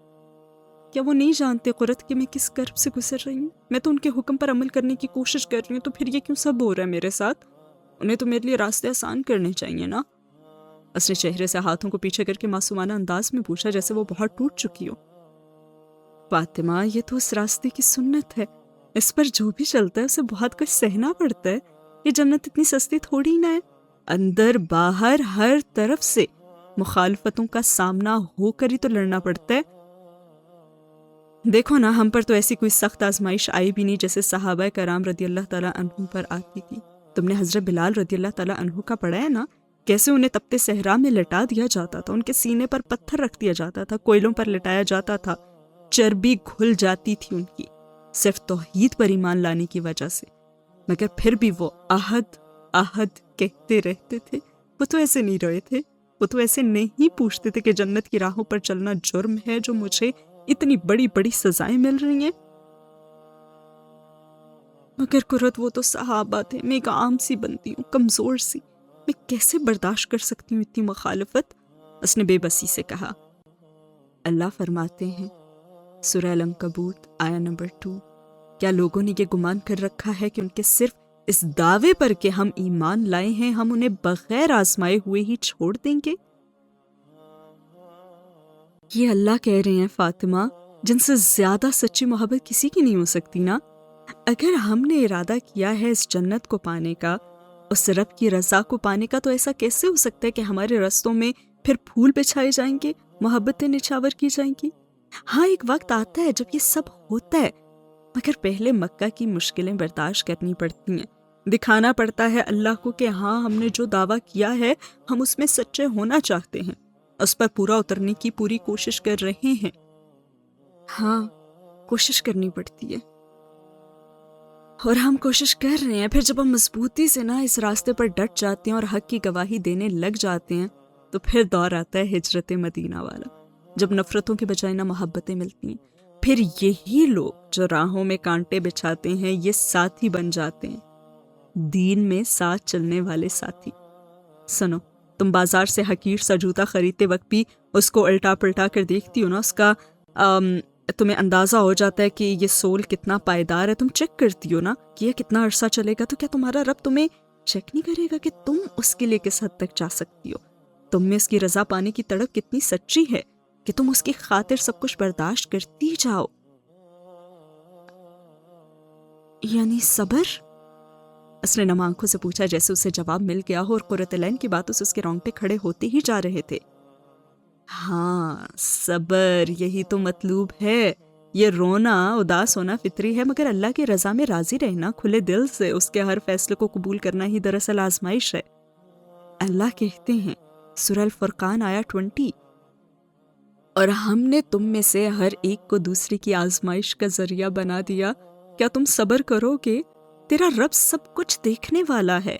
کیا وہ نہیں جانتے قرت کہ میں کس کرب سے گزر رہی ہوں؟ میں تو ان کے حکم پر عمل کرنے کی کوشش کر رہی ہوں، تو پھر یہ کیوں سب ہو رہا ہے میرے ساتھ؟ انہیں تو میرے لیے راستے آسان کرنے چاہیے نا۔ اس نے چہرے سے ہاتھوں کو پیچھے کر کے معصومانہ انداز میں پوچھا، جیسے وہ بہت ٹوٹ چکی ہو۔ فاطمہ، یہ تو اس راستے کی سنت ہے، اس پر جو بھی چلتا ہے اسے بہت کچھ سہنا پڑتا ہے۔ یہ جنت اتنی سستی تھوڑی نہ ہے، اندر باہر ہر طرف سے مخالفتوں کا سامنا ہو کر ہی تو لڑنا پڑتا ہے۔ دیکھو نا، ہم پر تو ایسی کوئی سخت آزمائش آئی بھی نہیں جیسے صحابہ کرام رضی اللہ تعالیٰ عنہ پر آتی تھی۔ تم نے حضرت بلال رضی اللہ تعالیٰ عنہ کا پڑھا ہے نا، کیسے انہیں تپتے صحرا میں لٹا دیا جاتا تھا، ان کے سینے پر پتھر رکھ دیا جاتا تھا، کوئلوں پر لٹایا جاتا تھا، چربی گھل جاتی تھی ان کی، صرف توحید پر ایمان لانے کی وجہ سے، مگر پھر بھی وہ احد احد کہتے رہتے تھے۔ وہ تو ایسے نہیں رہے تھے، وہ تو ایسے نہیں پوچھتے تھے کہ جنت کی راہوں پر چلنا جرم ہے جو مجھے اتنی بڑی بڑی سزائیں مل رہی ہیں۔ مگر قرت، وہ تو صحابہ تھے، میں ایک عام سی بندی ہوں، کمزور سی، میں کیسے برداشت کر سکتی ہوں اتنی مخالفت؟ اس نے بے بسی سے کہا۔ اللہ فرماتے ہیں سورہ العنکبوت آیہ نمبر 2، کیا لوگوں نے یہ گمان کر رکھا ہے کہ ان کے صرف اس دعوے پر کہ ہم ایمان لائے ہیں ہم انہیں بغیر آزمائے ہوئے ہی چھوڑ دیں گے؟ یہ اللہ کہہ رہے ہیں فاطمہ، جن سے زیادہ سچی محبت کسی کی نہیں ہو سکتی نا۔ اگر ہم نے ارادہ کیا ہے اس جنت کو پانے کا، اس رب کی رضا کو پانے کا، تو ایسا کیسے ہو سکتا ہے کہ ہمارے رستوں میں پھر پھول بچھائے جائیں گے، محبتیں نچھاور کی جائیں گی؟ ہاں، ایک وقت آتا ہے جب یہ سب ہوتا ہے، مگر پہلے مکہ کی مشکلیں برداشت کرنی پڑتی ہیں، دکھانا پڑتا ہے اللہ کو کہ ہاں، ہم نے جو دعویٰ کیا ہے ہم اس میں سچے ہونا چاہتے ہیں، اس پر پورا اترنے کی پوری کوشش کر رہے ہیں۔ ہاں، کوشش کرنی پڑتی ہے، اور ہم کوشش کر رہے ہیں۔ پھر جب ہم مضبوطی سے اس راستے پر ڈٹ جاتے ہیں اور حق کی گواہی دینے لگ جاتے ہیں، تو پھر دور آتا ہے ہجرت مدینہ والا، جب نفرتوں کے بجائے محبتیں ملتی ہیں۔ پھر یہی لوگ جو راہوں میں کانٹے بچھاتے ہیں یہ ساتھی بن جاتے ہیں، دین میں ساتھ چلنے والے ساتھی۔ سنو، تم بازار سے حقیر سا جوتا خریدتے وقت بھی اس کو الٹا پلٹا کر دیکھتی ہو نا، اس کا تمہیں اندازہ ہو جاتا ہے کہ یہ سول کتنا پائیدار ہے، تم چیک کرتی ہو نا کہ یہ کتنا عرصہ چلے گا۔ تو کیا تمہارا رب تمہیں چیک نہیں کرے گا کہ تم اس کے لیے کس حد تک جا سکتی ہو؟ تم میں اس کی رضا پانے کی تڑپ کتنی سچی ہے کہ تم اس کی خاطر سب کچھ برداشت کرتی جاؤ؟ یعنی صبر؟ اس نے نم آنکھوں سے پوچھا جیسے اسے جواب مل گیا ہو، اور قرۃ العین کی باتوں سے اس کے رونگٹے کھڑے ہوتے ہی جا رہے تھے۔ ہاں، صبر، یہی تو مطلوب ہے۔ یہ رونا، اداس ہونا فطری ہے، مگر اللہ کی رضا میں راضی رہنا کھلے دل سے، اس کے ہر فیصلے کو قبول کرنا ہی دراصل آزمائش ہے۔ اللہ کہتے ہیں سورہ الفرقان آیہ 20، اور ہم نے تم میں سے ہر ایک کو دوسری کی آزمائش کا ذریعہ بنا دیا، کیا تم صبر کرو گے؟ تیرا رب سب کچھ دیکھنے والا ہے۔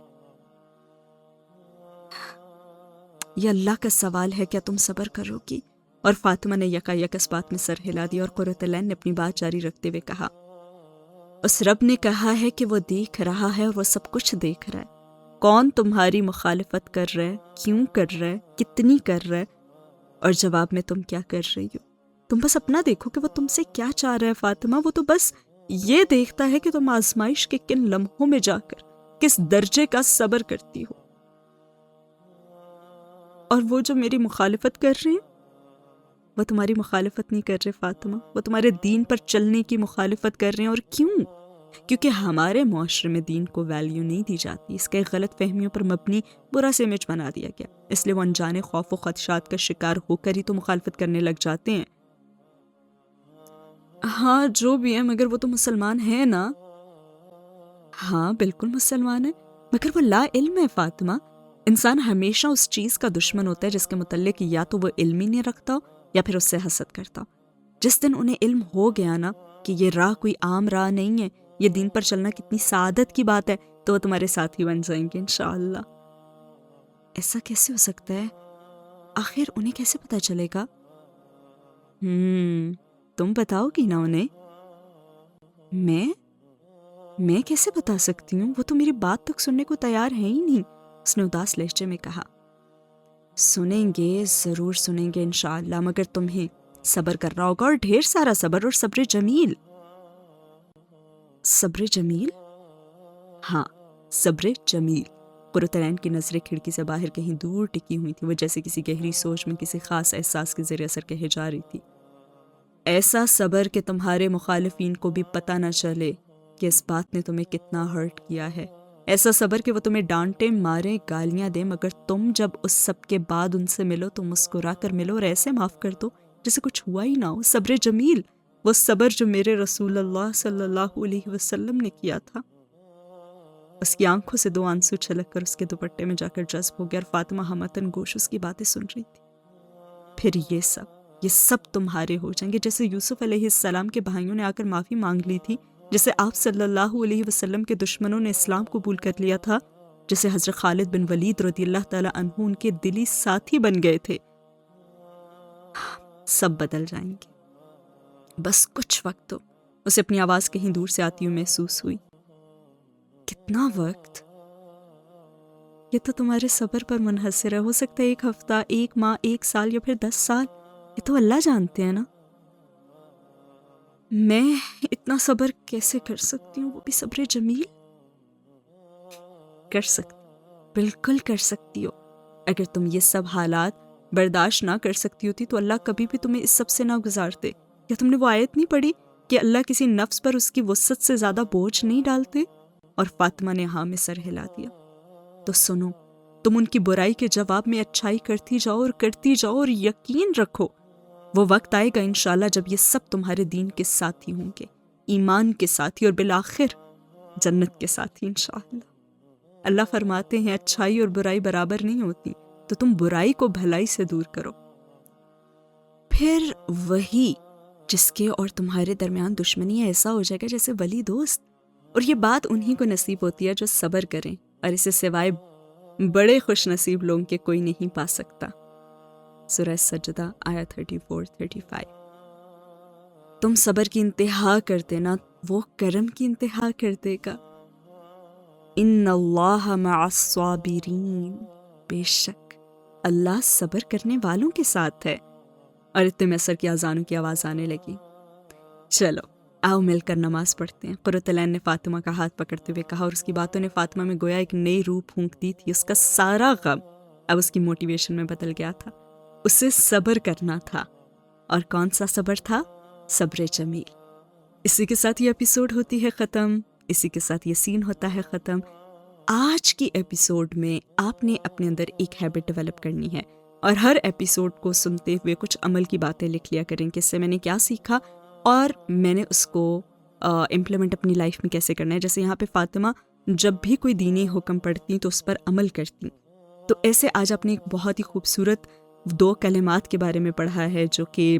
یہ اللہ کا سوال ہے، کیا تم صبر کرو گی؟ اور فاطمہ نے یکا یک اس بات میں سر ہلا دیا، اور قرۃ العین نے اپنی بات جاری رکھتے ہوئے کہا، اس رب نے کہا ہے کہ وہ دیکھ رہا ہے اور وہ سب کچھ دیکھ رہا ہے، کون تمہاری مخالفت کر رہا ہے، کیوں کر رہا ہے، کتنی کر رہا ہے، اور جواب میں تم کیا کر رہی ہو۔ تم بس اپنا دیکھو کہ وہ تم سے کیا چاہ رہا ہے فاطمہ، وہ تو بس یہ دیکھتا ہے کہ تم آزمائش کے کن لمحوں میں جا کر کس درجے کا صبر کرتی ہو۔ اور وہ جو میری مخالفت کر رہے ہیں، وہ تمہاری مخالفت نہیں کر رہے فاطمہ، وہ تمہارے دین پر چلنے کی مخالفت کر رہے ہیں۔ اور کیوں؟ کیونکہ ہمارے معاشرے میں دین کو ویلیو نہیں دی جاتی، اس کے غلط فہمیوں پر مبنی برا سے امیج بنا دیا گیا، اس لیے وہ انجانے خوف و خدشات کا شکار ہو کر ہی تو مخالفت کرنے لگ جاتے ہیں۔ ہاں جو بھی ہے، مگر وہ تو مسلمان ہیں نا۔ ہاں بالکل مسلمان ہے، مگر وہ لا علم ہے فاطمہ۔ انسان ہمیشہ اس چیز کا دشمن ہوتا ہے جس کے متعلق یا تو وہ علم ہی نہیں رکھتا ہو یا پھر اس سے حسد کرتا ہو۔ جس دن انہیں علم ہو گیا نا کہ یہ راہ کوئی عام راہ نہیں ہے، یہ دین پر چلنا کتنی سعادت کی بات ہے، تو وہ تمہارے ساتھی بن جائیں گے انشاءاللہ۔ ایسا کیسے ہو سکتا ہے؟ آخر انہیں کیسے پتہ چلے گا؟ تم بتاؤ گی نا انہیں؟ میں کیسے بتا سکتی ہوں؟ وہ تو میری بات تک سننے کو تیار ہے ہی نہیں، اس نے اداس لہجے میں کہا۔ سنیں گے، ضرور سنیں گے انشاءاللہ، مگر تمہیں صبر کرنا ہوگا، اور ڈھیر سارا صبر، اور صبر جمیل۔ صبر جمیل؟ ہاں، صبر جمیل۔ قرۃ العین کی نظریں کھڑکی سے باہر کہیں دور ٹکی ہوئی تھی، وہ جیسے کسی گہری سوچ میں کسی خاص احساس کے زیر اثر کہے جا رہی تھی۔ ایسا صبر کہ تمہارے مخالفین کو بھی پتہ نہ چلے کہ اس بات نے تمہیں کتنا ہرٹ کیا ہے۔ ایسا صبر کہ وہ تمہیں ڈانٹے، مارے، گالیاں دیں، مگر تم جب اس سب کے بعد ان سے ملو تو مسکرا کر ملو اور ایسے معاف کر دو جیسے کچھ ہوا ہی نہ ہو۔ صبر جمیل، وہ صبر جو میرے رسول اللہ صلی اللہ علیہ وسلم نے کیا تھا۔ اس کی آنکھوں سے دو آنسو چھلک کر اس کے دوپٹے میں جا کر جذب ہو گیا، اور فاطمہ ہمتن گوش اس کی باتیں سن رہی تھی۔ پھر یہ سب تمہارے ہو جائیں گے، جیسے یوسف علیہ السلام کے بھائیوں نے آ کر معافی مانگ لی تھی، جیسے آپ صلی اللہ علیہ وسلم کے دشمنوں نے اسلام قبول کر لیا تھا، جیسے حضرت خالد بن ولید رضی اللہ تعالی عنہ ان کے دلی ساتھی بن گئے تھے۔ سب بدل جائیں گے، بس کچھ وقت دو۔ اسے اپنی آواز کہیں دور سے آتی ہوئی محسوس ہوئی۔ کتنا وقت؟ یہ تو تمہارے صبر پر منحصر ہے، ہو سکتا ہے 1 ہفتہ، 1 ماہ، 1 سال، یا پھر 10 سال، یہ تو اللہ جانتے ہیں نا۔ میں اتنا صبر کیسے کر سکتی ہوں، وہ بھی صبر جمیل؟ کر سکتی، بالکل کر سکتی ہو۔ اگر تم یہ سب حالات برداشت نہ کر سکتی ہوتی تو اللہ کبھی بھی تمہیں اس سب سے نہ گزارتے۔ کیا تم نے وہ آیت نہیں پڑھی کہ اللہ کسی نفس پر اس کی وسعت سے زیادہ بوجھ نہیں ڈالتے؟ اور فاطمہ نے ہاں میں سر ہلا دیا۔ تو سنو، تم ان کی برائی کے جواب میں اچھائی کرتی جاؤ اور کرتی جاؤ، اور یقین رکھو وہ وقت آئے گا انشاءاللہ جب یہ سب تمہارے دین کے ساتھی ہوں گے، ایمان کے ساتھی، اور بالآخر جنت کے ساتھی انشاءاللہ۔ اللہ فرماتے ہیں اچھائی اور برائی برابر نہیں ہوتی، تو تم برائی کو بھلائی سے دور کرو، پھر وہی جس کے اور تمہارے درمیان دشمنی ایسا ہو جائے گا جیسے ولی دوست۔ اور یہ بات انہی کو نصیب ہوتی ہے جو صبر کریں، اور اسے سوائے بڑے خوش نصیب لوگوں کے کوئی نہیں پا سکتا۔ سورہ سجدہ آیت 34-35۔ تم صبر کی انتہا کر دینا، وہ کرم کی انتہا کر دے گا۔ ان اللہ مع الصابرین، بے شک اللہ صبر کرنے والوں کے ساتھ ہے۔ اور اتنے میں عصر کی اذانوں کی آواز آنے لگی۔ چلو آؤ مل کر نماز پڑھتے ہیں، قرۃ العین نے فاطمہ کا ہاتھ پکڑتے ہوئے کہا، اور اس کی باتوں نے فاطمہ میں گویا ایک نئی روح پھونک دی تھی۔ اس کا سارا غم اب اس کی موٹیویشن میں بدل گیا تھا۔ اسے صبر کرنا تھا، اور کون سا صبر تھا؟ صبر جمیل۔ اسی کے ساتھ یہ ایپیسوڈ ہوتی ہے ختم، اسی کے ساتھ یہ سین ہوتا ہے ختم۔ آج کی ایپیسوڈ میں آپ نے اپنے اندر ایک ہیبٹ ڈیولپ کرنی ہے، اور ہر ایپیسوڈ کو سنتے ہوئے کچھ عمل کی باتیں لکھ لیا کریں کہ اس سے میں نے کیا سیکھا اور میں نے اس کو امپلیمنٹ اپنی لائف میں کیسے کرنا ہے۔ جیسے یہاں پہ فاطمہ جب بھی کوئی دینی حکم پڑھتی تو اس پر عمل کرتی، تو ایسے آج آپ نے ایک بہت ہی خوبصورت 2 کلمات کے بارے میں پڑھا ہے جو کہ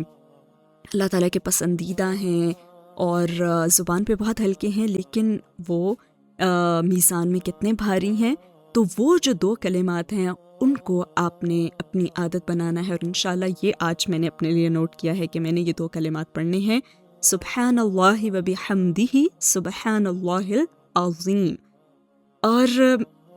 اللہ تعالیٰ کے پسندیدہ ہیں اور زبان پہ بہت ہلکے ہیں، لیکن وہ میزان میں کتنے بھاری ہیں۔ تو وہ جو 2 کلمات ہیں ان کو آپ نے اپنی عادت بنانا ہے، اور انشاءاللہ یہ آج میں نے اپنے لیے نوٹ کیا ہے کہ میں نے یہ 2 کلمات پڑھنے ہیں، سبحان اللہ و بحمدہ، سبحان اللہ العظیم۔ اور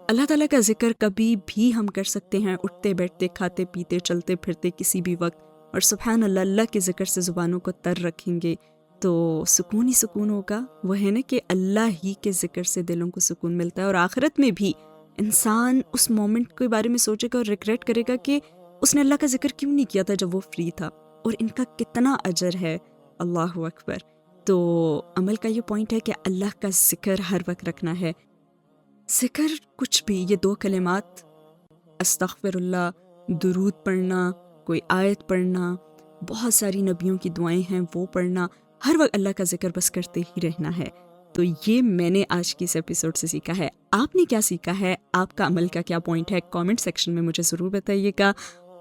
اللہ تعالیٰ کا ذکر کبھی بھی ہم کر سکتے ہیں، اٹھتے بیٹھتے، کھاتے پیتے، چلتے پھرتے، کسی بھی وقت، اور سبحان اللہ، اللہ کے ذکر سے زبانوں کو تر رکھیں گے تو سکون ہی سکون ہوگا۔ وہ ہے نا کہ اللہ ہی کے ذکر سے دلوں کو سکون ملتا ہے، اور آخرت میں بھی انسان اس مومنٹ کے بارے میں سوچے گا اور ریگریٹ کرے گا کہ اس نے اللہ کا ذکر کیوں نہیں کیا تھا جب وہ فری تھا، اور ان کا کتنا اجر ہے۔ اللہ اکبر۔ تو عمل کا یہ پوائنٹ ہے کہ اللہ کا ذکر ہر وقت رکھنا ہے۔ ذکر کچھ بھی، یہ 2 کلمات، استغفر اللہ، درود پڑھنا، کوئی آیت پڑھنا، بہت ساری نبیوں کی دعائیں ہیں وہ پڑھنا، ہر وقت اللہ کا ذکر بس کرتے ہی رہنا ہے۔ تو یہ میں نے آج کی اس ایپیسوڈ سے سیکھا ہے. آپ نے کیا سیکھا ہے؟ آپ کا عمل کا کیا پوائنٹ ہے؟ کامنٹ سیکشن میں مجھے ضرور بتائیے گا.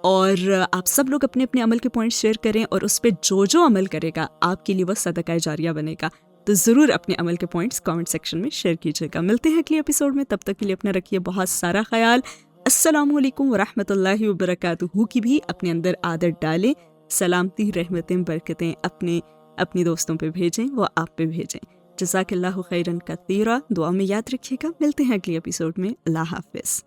اور آپ سب لوگ اپنے اپنے عمل کے پوائنٹ شیئر کریں، اور اس پہ جو عمل کرے گا آپ کے لیے وہ صدقہ جاریہ بنے گا. تو ضرور اپنے عمل کے پوائنٹس کامنٹ سیکشن میں شیئر کیجیے گا. ملتے ہیں اگلے ایپیسوڈ میں، تب تک کے لیے اپنا رکھیے بہت سارا خیال. السلام علیکم ورحمۃ اللہ وبرکاتہ کی بھی اپنے اندر عادت ڈالیں. سلامتی، رحمتیں، برکتیں اپنی دوستوں پہ بھیجیں، وہ آپ پہ بھیجیں. جزاک اللہ خیرن کثیرا. دعا میں یاد رکھیے گا. ملتے ہیں اگلی ایپیسوڈ میں. اللہ حافظ.